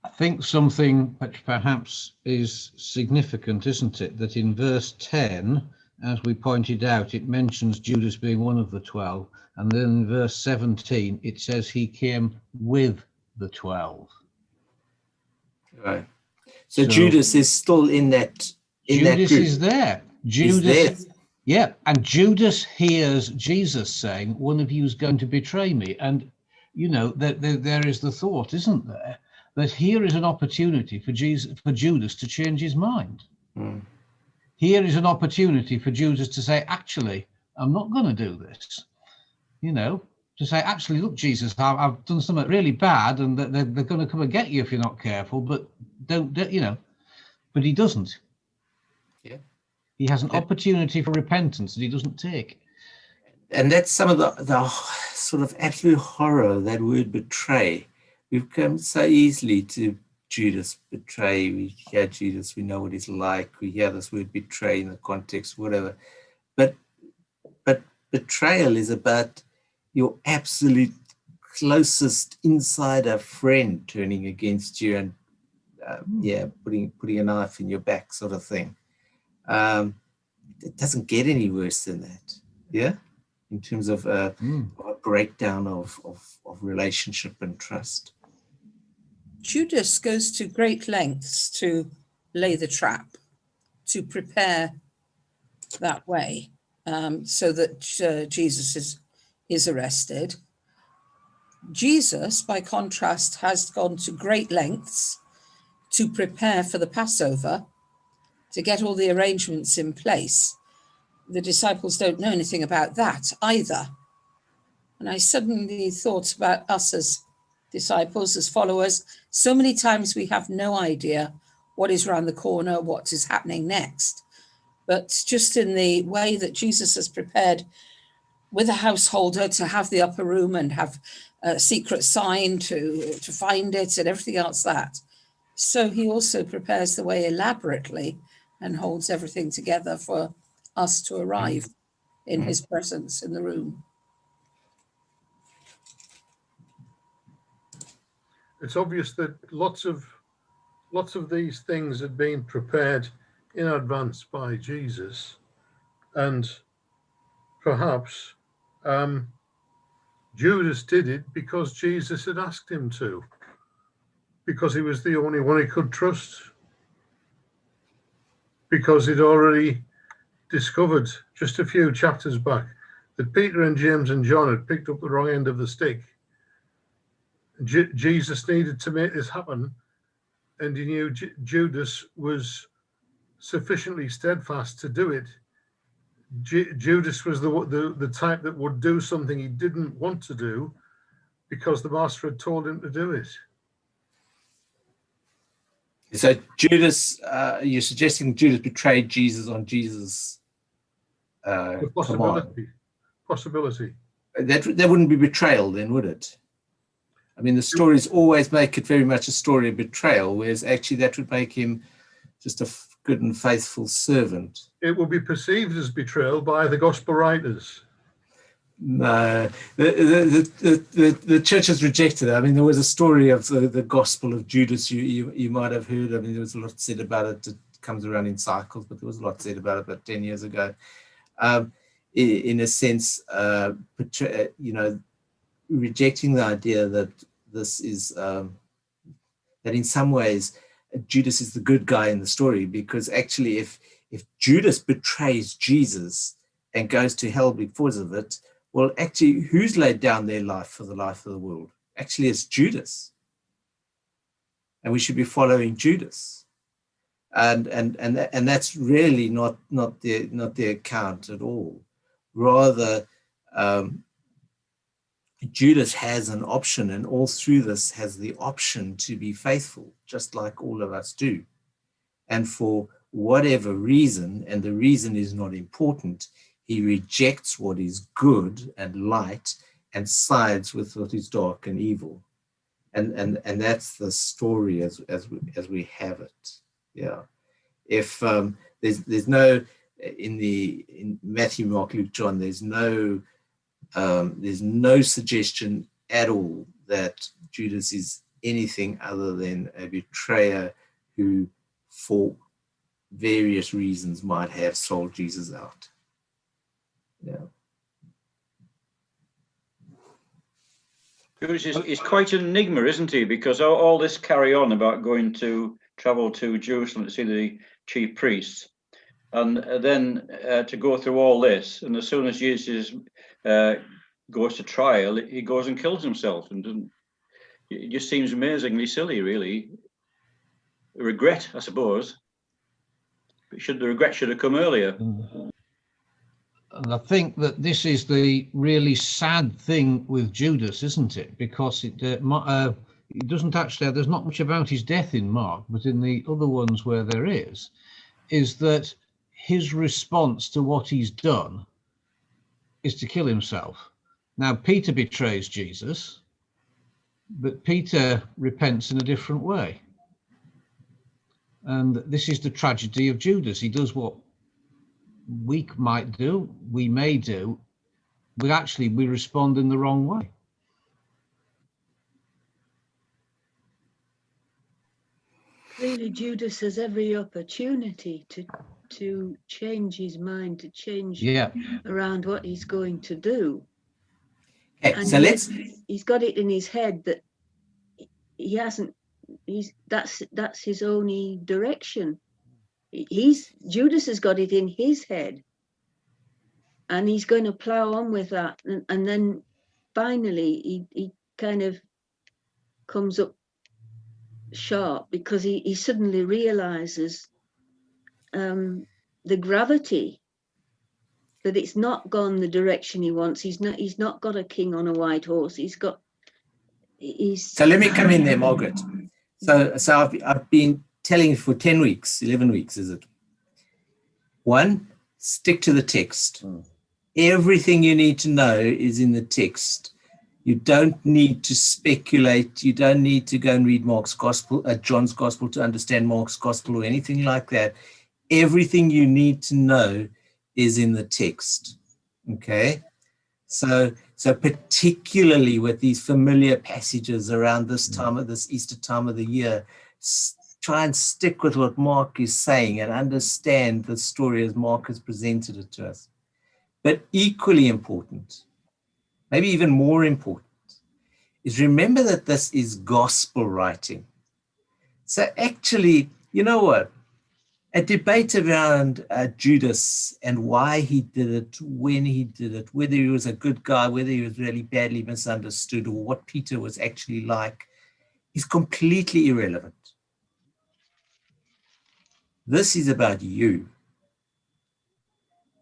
I think something which perhaps is significant, isn't it, that in verse 10, as we pointed out, it mentions Judas being one of the 12, and then in verse 17, it says he came with the 12. Right. So Judas is still in that. Judas group. is there. Judas, yeah, and Judas hears Jesus saying, "One of you is going to betray me," and you know that there is the thought, isn't there, that here is an opportunity for Judas to change his mind. Here is an opportunity for Judas to say, "Actually, I'm not going to do this." You know, to say, "Actually, look, Jesus, I've done something really bad, and they're going to come and get you if you're not careful." But don't you know? But he doesn't. Yeah. He has an opportunity for repentance that he doesn't take. And that's some of the sort of absolute horror of that word betray. We've come so easily to Judas betray. We hear Judas, we know what he's like. We hear this word betray in the context, whatever. But betrayal is about your absolute closest insider friend turning against you and putting a knife in your back, sort of thing. It doesn't get any worse than that. Yeah. In terms of a breakdown of relationship and trust. Judas goes to great lengths to lay the trap, to prepare that way, so that Jesus is arrested. Jesus, by contrast, has gone to great lengths to prepare for the Passover, to get all the arrangements in place. The disciples don't know anything about that either. And I suddenly thought about us as disciples, as followers. So many times we have no idea what is around the corner, what is happening next. But just in the way that Jesus has prepared with a householder to have the upper room and have a secret sign to find it and everything else that. So he also prepares the way elaborately and holds everything together for us to arrive in his presence in the room. It's obvious that lots of these things had been prepared in advance by Jesus, and perhaps Judas did it because Jesus had asked him to, because he was the only one he could trust, because he'd already discovered just a few chapters back that Peter and James and John had picked up the wrong end of the stick. Jesus needed to make this happen, and he knew Judas was sufficiently steadfast to do it. Judas was the type that would do something he didn't want to do because the master had told him to do it. So Judas, you're suggesting Judas betrayed Jesus on Jesus' command. Possibility. That wouldn't be betrayal then, would it? I mean, the stories always make it very much a story of betrayal, whereas actually that would make him just a good and faithful servant. It will be perceived as betrayal by the gospel writers. No, the church has rejected it. I mean, there was a story of the Gospel of Judas you might have heard. I mean, there was a lot said about it. It comes around in cycles, but there was a lot said about it about 10 years ago. In a sense, rejecting the idea that this is, that in some ways, Judas is the good guy in the story, because actually if Judas betrays Jesus and goes to hell because of it, well, actually, who's laid down their life for the life of the world? Actually, it's Judas. And we should be following Judas. And that's really not the account at all. Rather, Judas has an option, and all through this has the option to be faithful, just like all of us do. And for whatever reason, and the reason is not important, he rejects what is good and light and sides with what is dark and evil. And that's the story as we have it. Yeah. If there's no, in Matthew, Mark, Luke, John, there's no suggestion at all that Judas is anything other than a betrayer who, for various reasons, might have sold Jesus out. Yeah. Judas is quite an enigma, isn't he? Because all this carry on about travel to Jerusalem to see the chief priests, and then to go through all this, and as soon as Jesus goes to trial, he goes and kills himself, and it just seems amazingly silly, really. Regret, I suppose. But the regret should have come earlier. And I think that this is the really sad thing with Judas, isn't it? Because it doesn't actually, there's not much about his death in Mark, but in the other ones where there is that his response to what he's done is to kill himself. Now, Peter betrays Jesus, but Peter repents in a different way. And this is the tragedy of Judas. He does what we might do, we may do, but actually we respond in the wrong way. Really, Judas has every opportunity to change his mind, to change around what he's going to do. Okay, and so he's got it in his head that he hasn't. That's his only direction. Judas has got it in his head, and he's going to plow on with that, and then finally he kind of comes up sharp because he suddenly realizes the gravity, that it's not gone the direction he wants. He's not got a king on a white horse. So let me come in there, Margaret. So I've been telling you for 10 weeks, 11 weeks, is it? 1, stick to the text. Everything you need to know is in the text. You don't need to speculate. You don't need to go and read Mark's gospel, John's gospel, to understand Mark's gospel or anything like that. Everything you need to know is in the text. Okay? So particularly with these familiar passages around this time of this Easter time of the year, try and stick with what Mark is saying and understand the story as Mark has presented it to us. But equally important, maybe even more important, is remember that this is gospel writing. So actually, you know what? A debate around Judas and why he did it, when he did it, whether he was a good guy, whether he was really badly misunderstood, or what Peter was actually like, is completely irrelevant. This is about you.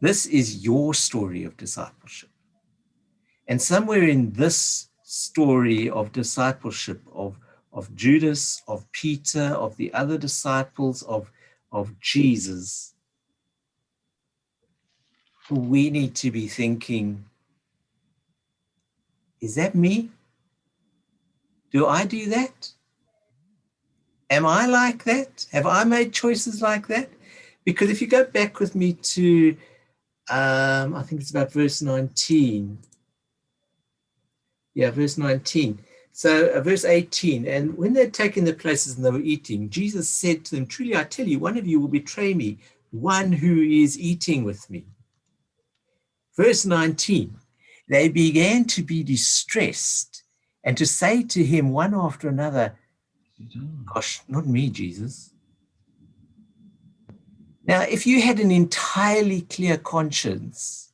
This is your story of discipleship. And somewhere in this story of discipleship of Judas, of Peter, of the other disciples, of Jesus, we need to be thinking, is that me? Do I do that? Am I like that? Have I made choices like that? Because if you go back with me to, I think it's about verse 19. Yeah, verse 19. So verse 18, and when they'd taken their places and they were eating, Jesus said to them, truly I tell you, one of you will betray me, one who is eating with me. Verse 19, they began to be distressed and to say to him one after another, gosh, not me, Jesus. Now, if you had an entirely clear conscience,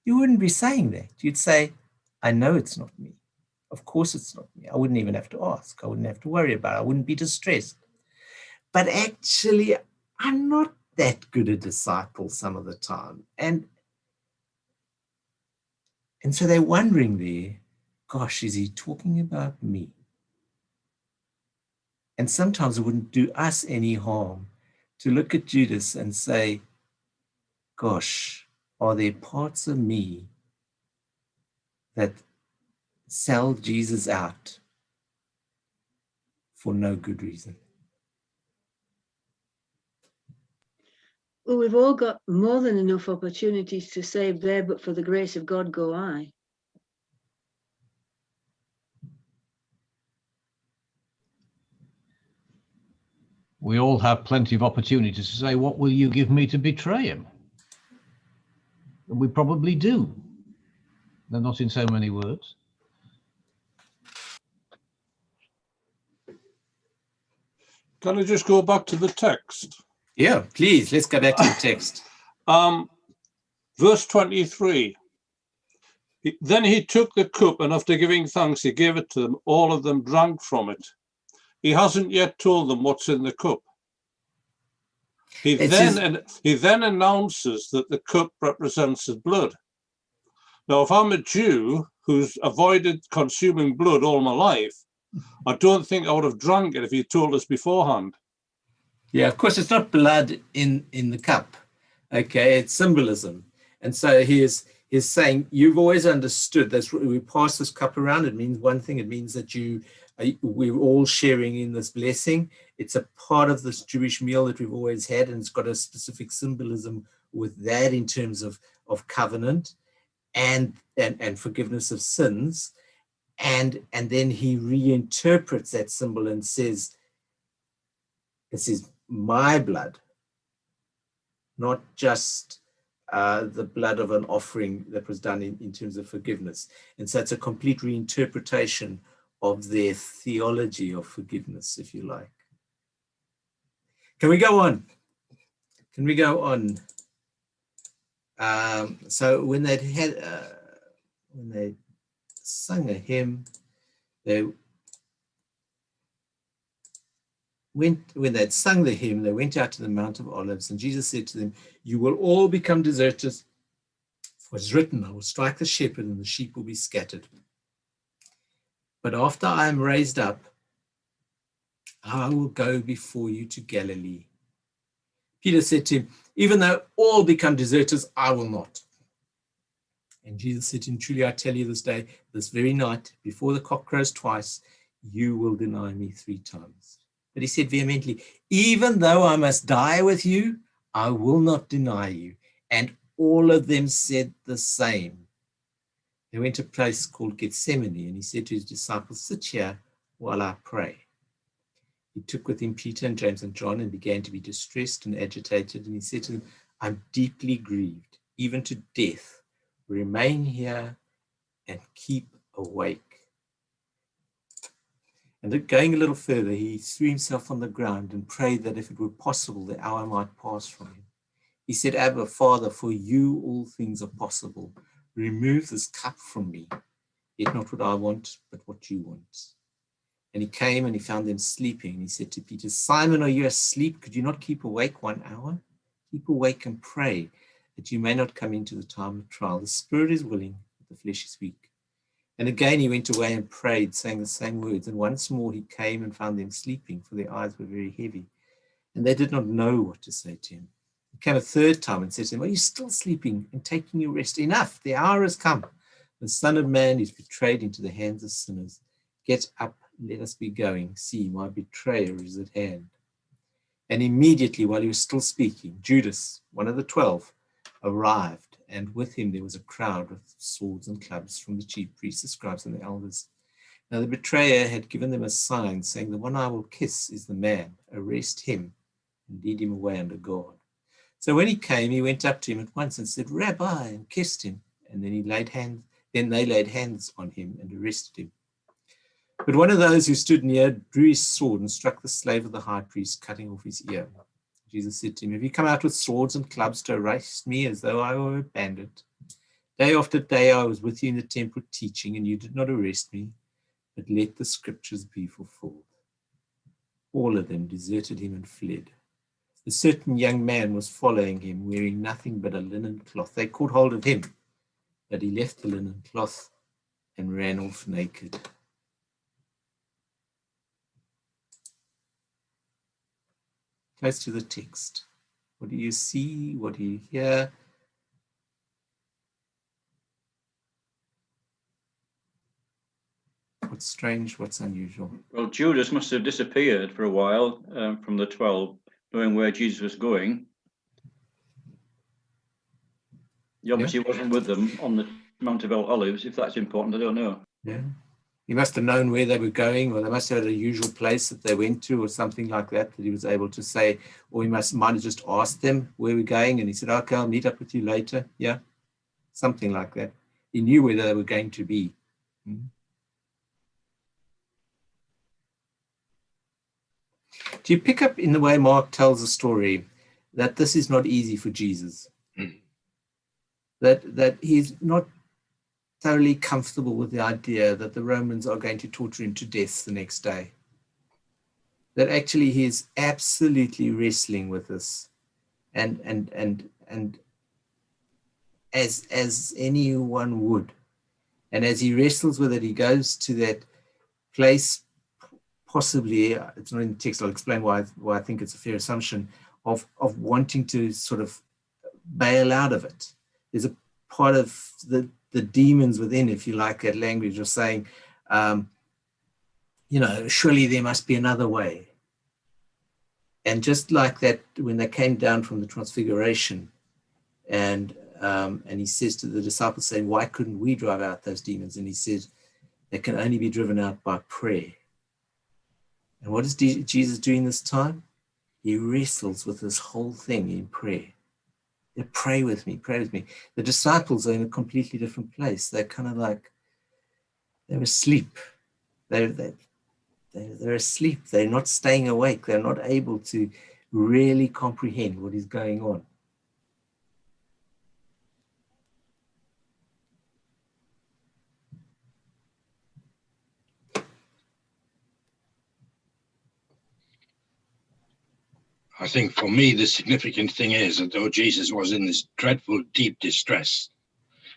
you wouldn't be saying that. You'd say, I know it's not me. Of course it's not me. I wouldn't even have to ask. I wouldn't have to worry about it. I wouldn't be distressed. But actually, I'm not that good a disciple some of the time. And so they're wondering there, gosh, is he talking about me? And sometimes it wouldn't do us any harm to look at Judas and say, gosh, are there parts of me that sell Jesus out for no good reason? Well, we've all got more than enough opportunities to say, there, but for the grace of God go I. We all have plenty of opportunities to say, what will you give me to betray him? And we probably do. They're not in so many words. Can I just go back to the text? Yeah, please, let's go back to the text. Verse 23. Then he took the cup, and after giving thanks, he gave it to them. All of them drank from it. He hasn't yet told them what's in the cup. He then announces that the cup represents his blood. Now, if I'm a Jew who's avoided consuming blood all my life, I don't think I would have drank it if he told us beforehand. Yeah, of course, it's not blood in the cup. Okay, it's symbolism. And so he's saying, you've always understood that we pass this cup around. It means one thing. It means that we're all sharing in this blessing. It's a part of this Jewish meal that we've always had, and it's got a specific symbolism with that in terms of covenant and forgiveness of sins. And then he reinterprets that symbol and says, this is my blood, not just the blood of an offering that was done in terms of forgiveness. And so it's a complete reinterpretation of their theology of forgiveness, if you like. Can we go on? Can we go on? So when they sung a hymn, when they'd sung the hymn, they went out to the Mount of Olives, and Jesus said to them, you will all become deserters, for it's written, I will strike the shepherd and the sheep will be scattered. But after I am raised up, I will go before you to Galilee. Peter said to him, even though all become deserters, I will not. And Jesus said to him, truly I tell you this day, this very night, before the cock crows twice, you will deny me 3 times. But he said vehemently, even though I must die with you, I will not deny you. And all of them said the same. They went to a place called Gethsemane, and he said to his disciples, sit here while I pray. He took with him Peter and James and John and began to be distressed and agitated. And he said to them, I'm deeply grieved, even to death. Remain here and keep awake. And going a little further, he threw himself on the ground and prayed that if it were possible, the hour might pass from him. He said, Abba, Father, for you all things are possible. Remove this cup from me, yet not what I want, but what you want. And he came and he found them sleeping. And he said to Peter, Simon, are you asleep? Could you not keep awake 1 hour? Keep awake and pray that you may not come into the time of trial. The spirit is willing, but the flesh is weak. And again he went away and prayed, saying the same words. And once more he came and found them sleeping, for their eyes were very heavy. And they did not know what to say to him. He came a 3rd time and said to them, are you still sleeping and taking your rest? Enough, the hour has come. The Son of Man is betrayed into the hands of sinners. Get up let us be going. See, my betrayer is at hand. And immediately, while he was still speaking, Judas, one of the 12, arrived, and with him there was a crowd with swords and clubs from the chief priests, the scribes, and the elders. Now the betrayer had given them a sign, saying, "The one I will kiss is the man. Arrest him and lead him away under guard." So when he came, he went up to him at once and said, "Rabbi," and kissed him. And then they laid hands on him and arrested him. But one of those who stood near drew his sword and struck the slave of the high priest, cutting off his ear. Jesus said to him, "Have you come out with swords and clubs to arrest me as though I were a bandit? Day after day I was with you in the temple teaching, and you did not arrest me, but let the scriptures be fulfilled." All of them deserted him and fled. A certain young man was following him, wearing nothing but a linen cloth. They caught hold of him, but he left the linen cloth and ran off naked. Close to the text. What do you see? What do you hear? What's strange? What's unusual? Well, Judas must have disappeared for a while from the 12, knowing where Jesus was going. He obviously wasn't with them on the Mount of Olives. If that's important, I don't know. Yeah. He must have known where they were going, or they must have had a usual place that they went to, or something like that he was able to say, or he might have just asked them where we're going, and he said, "Okay, I'll meet up with you later." Yeah, something like that. He knew where they were going to be. Do you pick up in the way Mark tells the story that this is not easy for Jesus? That he's not thoroughly comfortable with the idea that the Romans are going to torture him to death the next day. That actually he's absolutely wrestling with this, and as anyone would. And as he wrestles with it, he goes to that place, possibly, it's not in the text, I'll explain why I think it's a fair assumption, of wanting to sort of bail out of it. There's a part of the demons within, if you like that language, of saying, surely there must be another way. And just like that, when they came down from the transfiguration, and he says to the disciples, saying, "Why couldn't we drive out those demons?" And he says, "They can only be driven out by prayer." And what is Jesus doing this time? He wrestles with this whole thing in prayer. They pray with me, pray with me. The disciples are in a completely different place. They're kind of like, they're asleep. They're asleep. They're not staying awake. They're not able to really comprehend what is going on. I think for me, the significant thing is that though Jesus was in this dreadful, deep distress,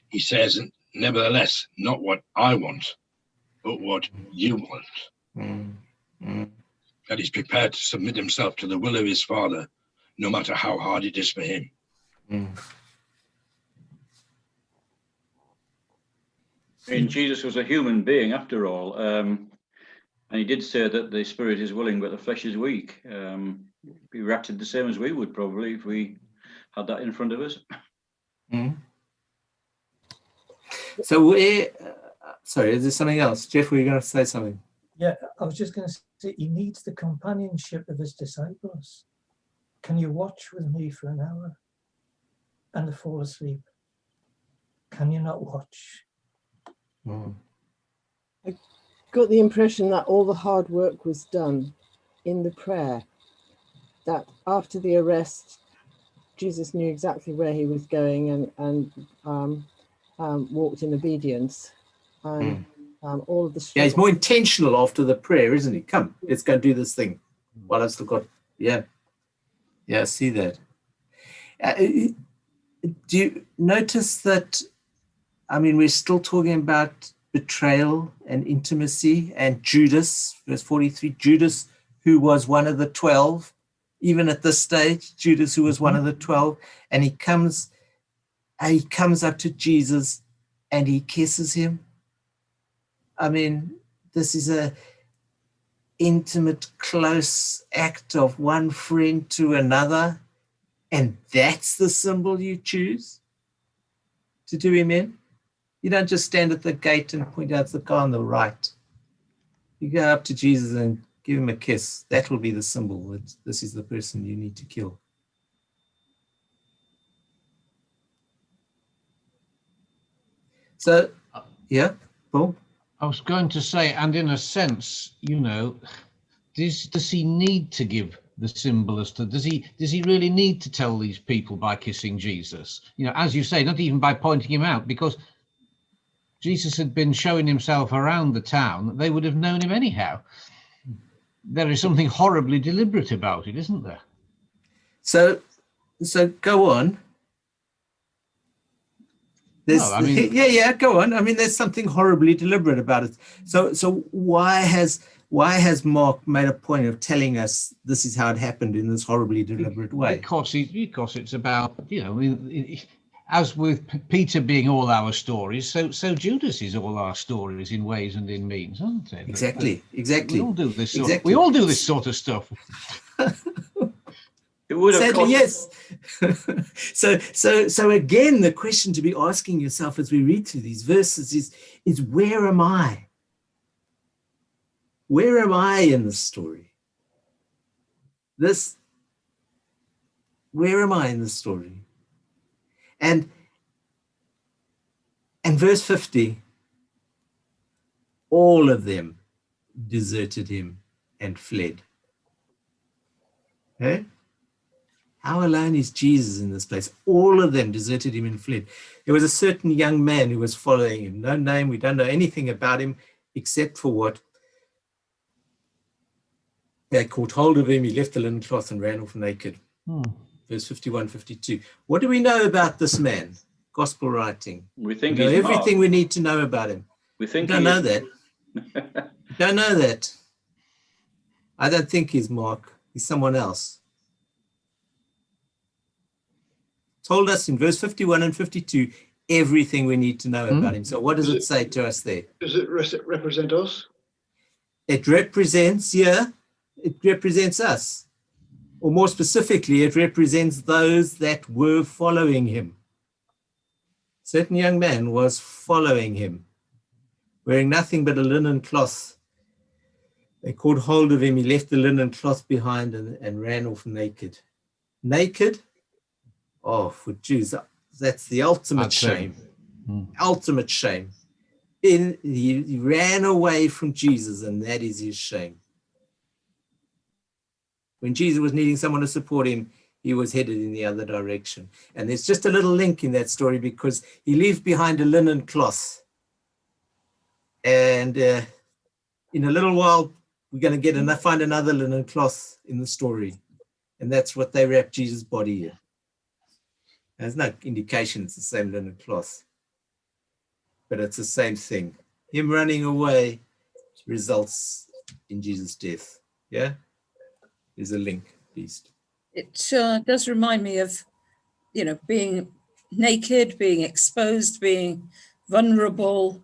he says, "Nevertheless, not what I want, but what you want." That he's prepared to submit himself to the will of his Father, no matter how hard it is for him. I mean, Jesus was a human being after all. And he did say that the spirit is willing, but the flesh is weak. He reacted the same as we would probably if we had that in front of us. So sorry, is there something else? Jeff, were you going to say something? Yeah, I was just going to say, he needs the companionship of his disciples. Can you watch with me for an hour and fall asleep? Can you not watch? I got the impression that all the hard work was done in the prayer, that after the arrest, Jesus knew exactly where he was going and walked in obedience. And all of the struggle. Yeah, he's more intentional after the prayer, isn't he? Come, let's go do this thing. Well, I've still got, yeah, I see that. Do you notice that, I mean, we're still talking about betrayal and intimacy, and Judas, verse 43, Judas, who was one of the 12, even at this stage, Judas, who was one of the 12, and he comes up to Jesus and he kisses him. I mean, this is intimate, close act of one friend to another, and that's the symbol you choose to do him in? You don't just stand at the gate and point out the guy on the right. You go up to Jesus and give him a kiss. That will be the symbol that this is the person you need to kill. So, yeah, Paul? I was going to say, and in a sense, you know, does he need to give the symbol as to, does he really need to tell these people by kissing Jesus? You know, as you say, not even by pointing him out, because Jesus had been showing himself around the town, they would have known him anyhow. There is something horribly deliberate about it, isn't there? So go on. Well, I mean, yeah, go on. I mean, there's something horribly deliberate about it. So why has Mark made a point of telling us this is how it happened in this horribly deliberate way? Because it's about, you know, as with Peter being all our stories, so Judas is all our stories in ways and in means, aren't they? Exactly. We all do this sort. Exactly. We all do this sort of stuff. It would have Sadly, cost, yes. So again, the question to be asking yourself as we read through these verses is where am I? Where am I in the story? Where am I in the story? And verse 50, all of them deserted him and fled. Okay? How alone is Jesus in this place? All of them deserted him and fled. There was a certain young man who was following him. No name, we don't know anything about him except for what? They caught hold of him, he left the linen cloth and ran off naked. Verse 51, 52. What do we know about this man? Gospel writing. we think We know he's everything Mark. we need to know about him. We think We don't know he is. that. Don't know that. I don't think he's Mark. He's someone else. Told us in verse 51 and 52 everything we need to know about him. So what does it say to us there? Does it represent us? It represents, it represents us. Or more specifically, it represents those that were following him. A certain young man was following him, wearing nothing but a linen cloth. They caught hold of him, he left the linen cloth behind and ran off naked. Naked? Oh, for Jews, that's the ultimate shame. Ultimate shame. He ran away from Jesus, and that is his shame. When Jesus was needing someone to support him, he was headed in the other direction. And there's just a little link in that story because he leaves behind a linen cloth. And in a little while, we're going to find another linen cloth in the story. And that's what they wrap Jesus' body in. There's no indication it's the same linen cloth, but it's the same thing. Him running away results in Jesus' death. Yeah? There's a link, at least. It does remind me of, you know, being naked, being exposed, being vulnerable,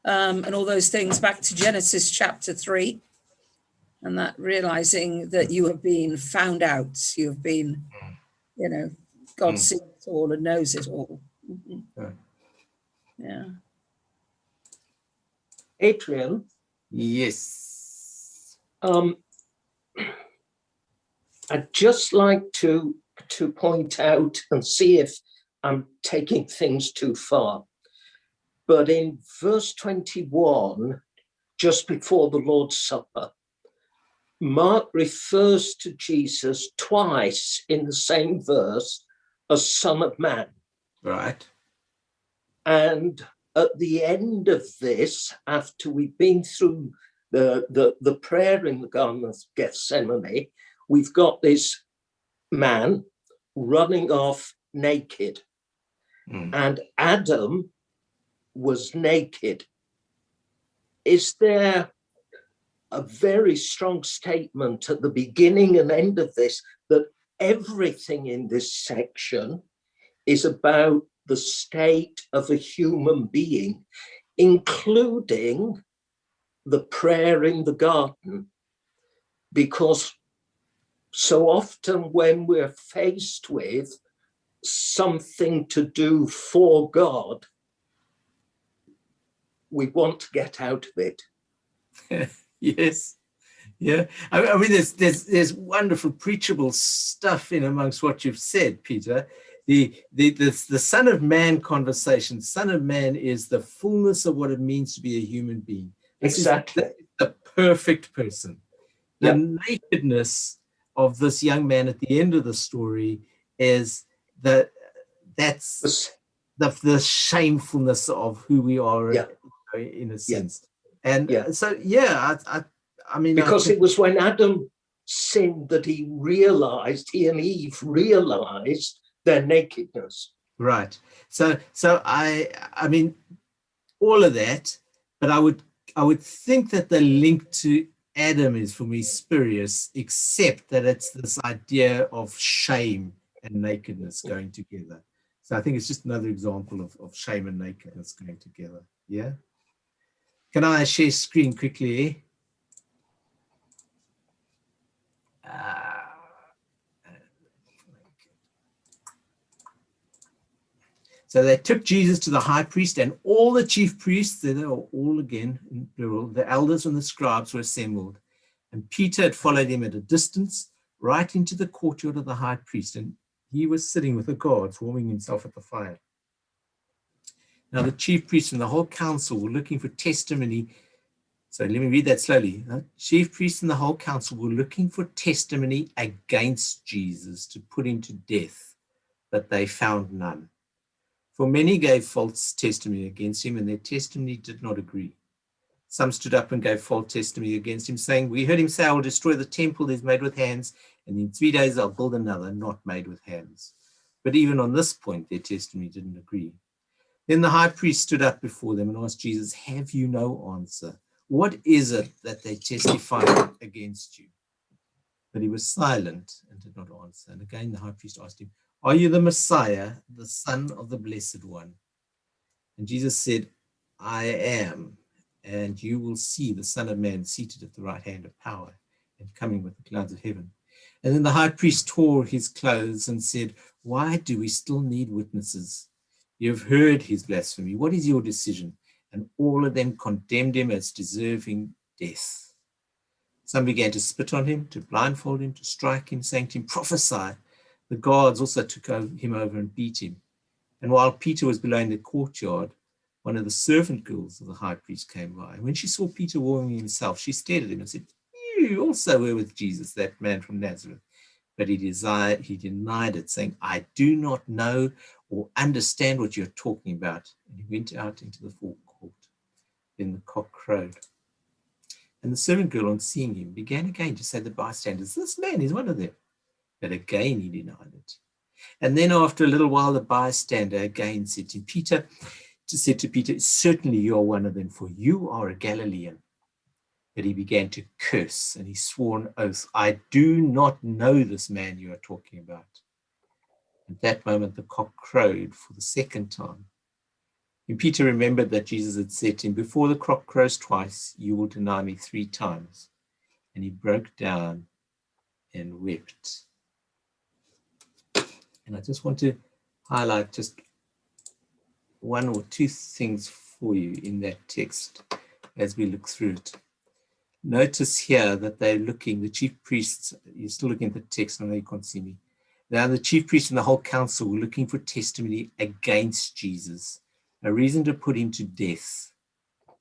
and all those things back to Genesis chapter 3. And that realizing that you have been found out, you have been, you know, God sees it all and knows it all. Yeah. Adrian? Yes. I'd just like to point out and see if I'm taking things too far. But in verse 21, just before the Lord's Supper, Mark refers to Jesus twice in the same verse as Son of Man. Right. And at the end of this, after we've been through the prayer in the Garden of Gethsemane, we've got this man running off naked. And Adam was naked. Is there a very strong statement at the beginning and end of this that everything in this section is about the state of a human being, including the prayer in the garden? because so often when we're faced with something to do for God, we want to get out of it. Yes. Yeah. I mean, there's wonderful preachable stuff in amongst what you've said, Peter. The Son of Man conversation. Son of Man is the fullness of what it means to be a human being. Exactly. This is the perfect person. The nakedness of this young man at the end of the story is that's the shamefulness of who we are in a sense. And so, I mean, because it was when Adam sinned that he and Eve realized their nakedness. Right. So I mean, all of that, but I would think that the link to Adam is, for me, spurious, except that it's this idea of shame and nakedness going together. So I think it's just another example of shame and nakedness going together. Yeah. Can I share screen quickly? So they took Jesus to the high priest, and all the chief priests, they were all again in plural, the elders and the scribes were assembled. And Peter had followed him at a distance, right into the courtyard of the high priest, and he was sitting with the guards, warming himself at the fire. Now the chief priests and the whole council were looking for testimony. So let me read that slowly. The chief priests and the whole council were looking for testimony against Jesus to put him to death, but they found none. For many gave false testimony against him, and their testimony did not agree. Some stood up and gave false testimony against him, saying, "We heard him say, I will destroy the temple that is made with hands, and in 3 days I'll build another not made with hands." But even on this point, their testimony didn't agree. Then the high priest stood up before them and asked Jesus, "Have you no answer? What is it that they testify against you?" But he was silent and did not answer. And again, the high priest asked him, "Are you the Messiah, the Son of the Blessed One?" And Jesus said, "I am, and you will see the Son of Man seated at the right hand of power and coming with the clouds of heaven." And then the high priest tore his clothes and said, "Why do we still need witnesses? You have heard his blasphemy. What is your decision?" And all of them condemned him as deserving death. Some began to spit on him, to blindfold him, to strike him, saying to him, "Prophesy." The guards also took him over and beat him. And while Peter was below in the courtyard, one of the servant girls of the high priest came by. And when she saw Peter warming himself, she stared at him and said, "You also were with Jesus, that man from Nazareth." But he denied it, saying, "I do not know or understand what you're talking about." And he went out into the forecourt. Then the cock crowed. And the servant girl, on seeing him, began again to say to the bystanders, "This man is one of them." But again he denied it. And then after a little while, the bystander again said to Peter, "Certainly you are one of them, for you are a Galilean." But he began to curse, and he swore an oath, "I do not know this man you are talking about." At that moment, the cock crowed for the second time. And Peter remembered that Jesus had said to him, "Before the cock crows twice, you will deny me 3 times. And he broke down and wept. And I just want to highlight just 1 or 2 things for you in that text as we look through it. Notice here that they're looking, the chief priests, you're still looking at the text, I know you can't see me. Now the chief priests and the whole council were looking for testimony against Jesus, a reason to put him to death.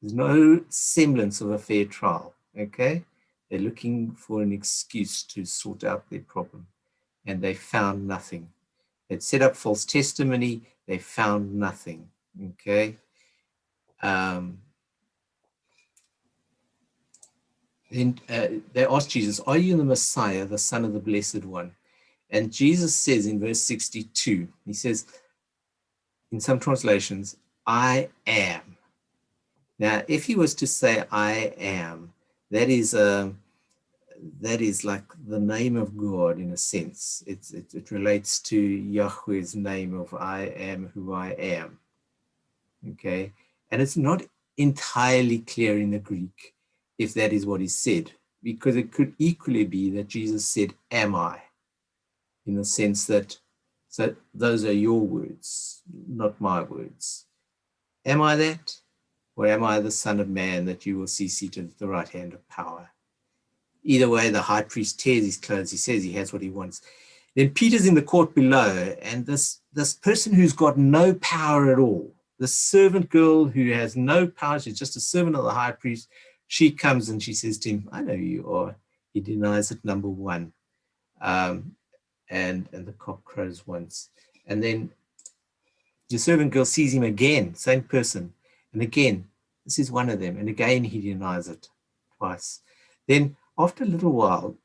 There's no semblance of a fair trial, okay? They're looking for an excuse to sort out their problem, and they found nothing. They'd set up false testimony, they found nothing, okay? Then they asked Jesus, "Are you the Messiah, the Son of the Blessed One?" And Jesus says in verse 62, he says, in some translations, "I am." Now, if he was to say, "I am," that is like the name of God in a sense. It relates to Yahweh's name of "I am who I am." Okay, and it's not entirely clear in the Greek if that is what is said. because it could equally be that Jesus said, am I? In the sense that, so those are your words, not my words. Am I that? Or am I the Son of Man that you will see seated at the right hand of power? Either way, the high priest tears his clothes. He says he has what he wants. Then Peter's in the court below, and this person who's got no power at all, the servant girl who has no power, she's just a servant of the high priest, she comes and she says to him, I know who you are. He denies it, number one. And the cock crows once. And then the servant girl sees him again, same person. And again, this is one of them. And again, he denies it twice. Then after a little while,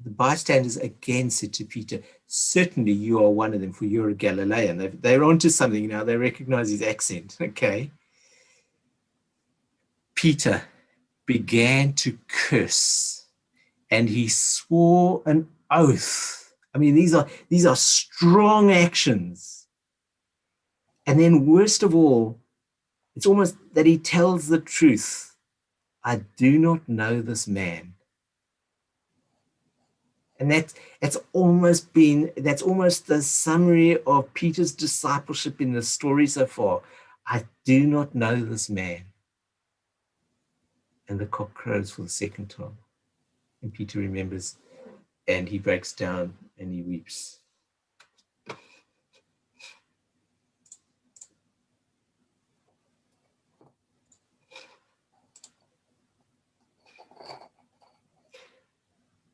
the bystanders again said to Peter, certainly you are one of them, for you're a Galilean. They're onto something now. They recognize his accent. Okay. Peter began to curse, and he swore an oath. I mean, these are strong actions. And then worst of all, it's almost that he tells the truth. I do not know this man. And that's almost the summary of Peter's discipleship in the story so far. I do not know this man. And the cock crows for the second time. And Peter remembers, and he breaks down and he weeps.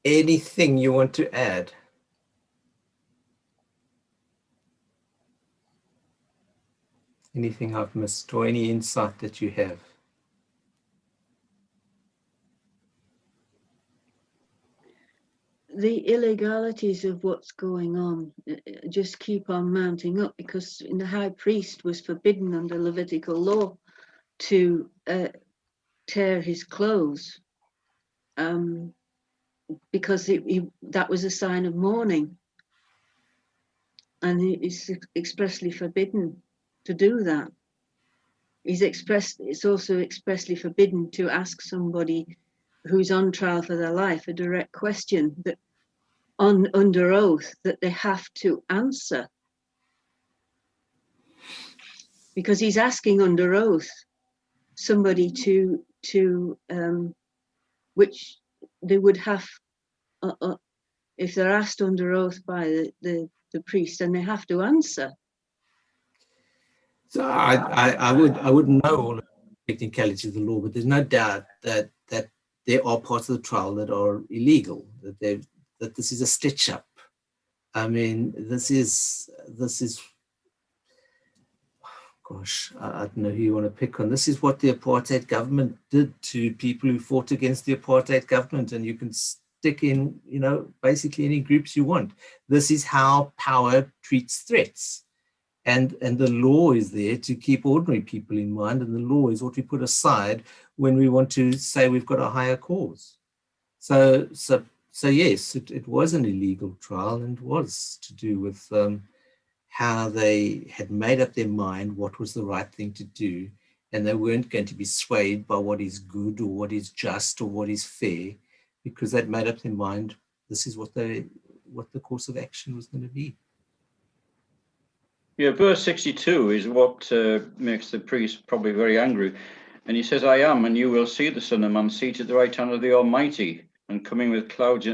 Anything you want to add? Anything I've missed, or any insight that you have? The illegalities of what's going on just keep on mounting up, because the high priest was forbidden under Levitical law to tear his clothes, because that was a sign of mourning, and he's expressly forbidden to do that. It's also expressly forbidden to ask somebody who's on trial for their life a direct question that under oath that they have to answer, because he's asking under oath somebody to which they would have if they're asked under oath by the priest, and they have to answer. So I wouldn't know all of the technicalities of the law, but there's no doubt that there are parts of the trial that are illegal, that this is a stitch up. I mean, this is gosh, I don't know who you want to pick on. This is what the apartheid government did to people who fought against the apartheid government, and you can stick in, basically any groups you want. This is how power treats threats. And the law is there to keep ordinary people in mind, and the law is what we put aside when we want to say we've got a higher cause. So yes, it was an illegal trial, and was to do with how they had made up their mind what was the right thing to do, and they weren't going to be swayed by what is good or what is just or what is fair, because they'd made up their mind this is what the course of action was going to be. Yeah, verse 62 is what makes the priest probably very angry. And he says, I am, and you will see the Son of Man seated at the right hand of the Almighty and coming with clouds.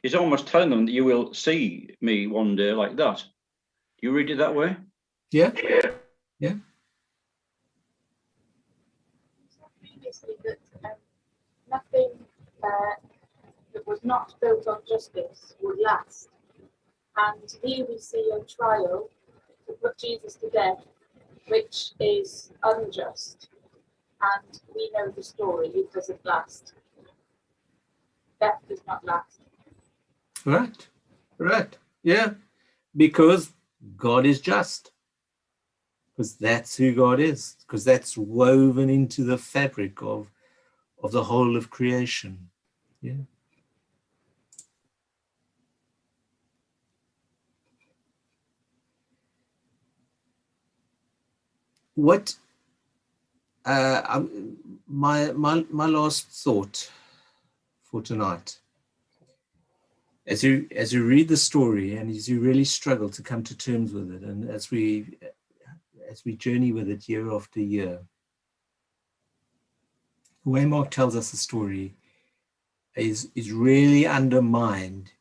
He's almost telling them that you will see me one day like that. Do you read it that way? Yeah. Yeah. Nothing that was not built on justice would last. And here we see a trial to put Jesus to death, which is unjust. And we know the story, it doesn't last. Death does not last. Right. Yeah. Because God is just. Because that's who God is. Because that's woven into the fabric of the whole of creation. Yeah. What my last thought for tonight. As you read the story and as you really struggle to come to terms with it, and as we journey with it year after year, the way Mark tells us the story is really undermined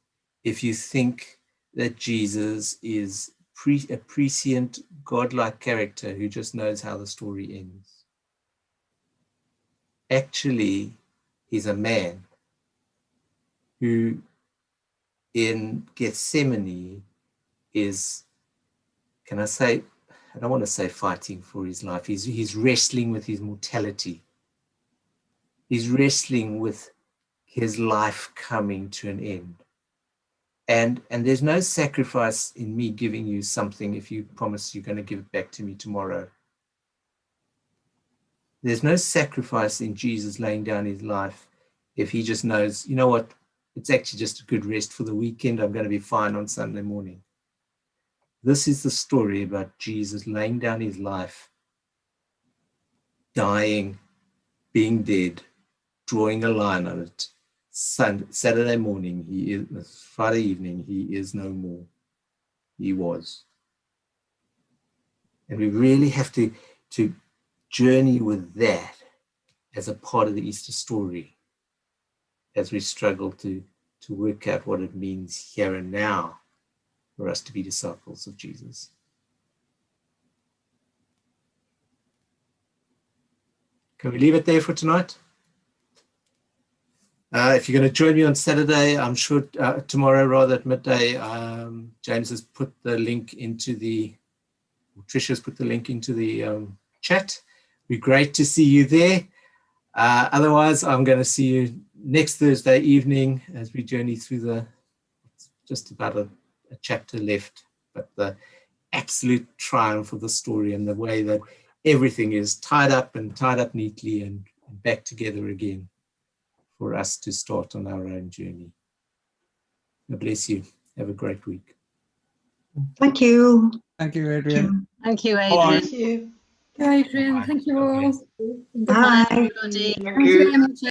if you think that Jesus is a prescient, godlike character who just knows how the story ends. Actually, he's a man who in Gethsemane is, can I say, I don't want to say fighting for his life. He's wrestling with his mortality. He's wrestling with his life coming to an end. And there's no sacrifice in me giving you something if you promise you're going to give it back to me tomorrow. There's no sacrifice in Jesus laying down his life if he just knows, you know what, it's actually just a good rest for the weekend. I'm going to be fine on Sunday morning. This is the story about Jesus laying down his life, dying, being dead, drawing a line on it. Saturday morning, Friday evening, he is no more. He was. And we really have to journey with that as a part of the Easter story as we struggle to work out what it means here and now for us to be disciples of Jesus. Can we leave it there for tonight? If you're going to join me on Saturday, I'm sure tomorrow rather at midday, James has put the link into Trisha's put the link into the chat. It'd be great to see you there. Otherwise, I'm going to see you next Thursday evening as we journey through just about a chapter left, but the absolute triumph of the story and the way that everything is tied up neatly and back together again for us to start on our own journey. God bless you. Have a great week. Thank you. Thank you, Adrian. Thank you, Adrian. Thank you. Adrian, thank you all. Bye. Everybody. Thank you very much.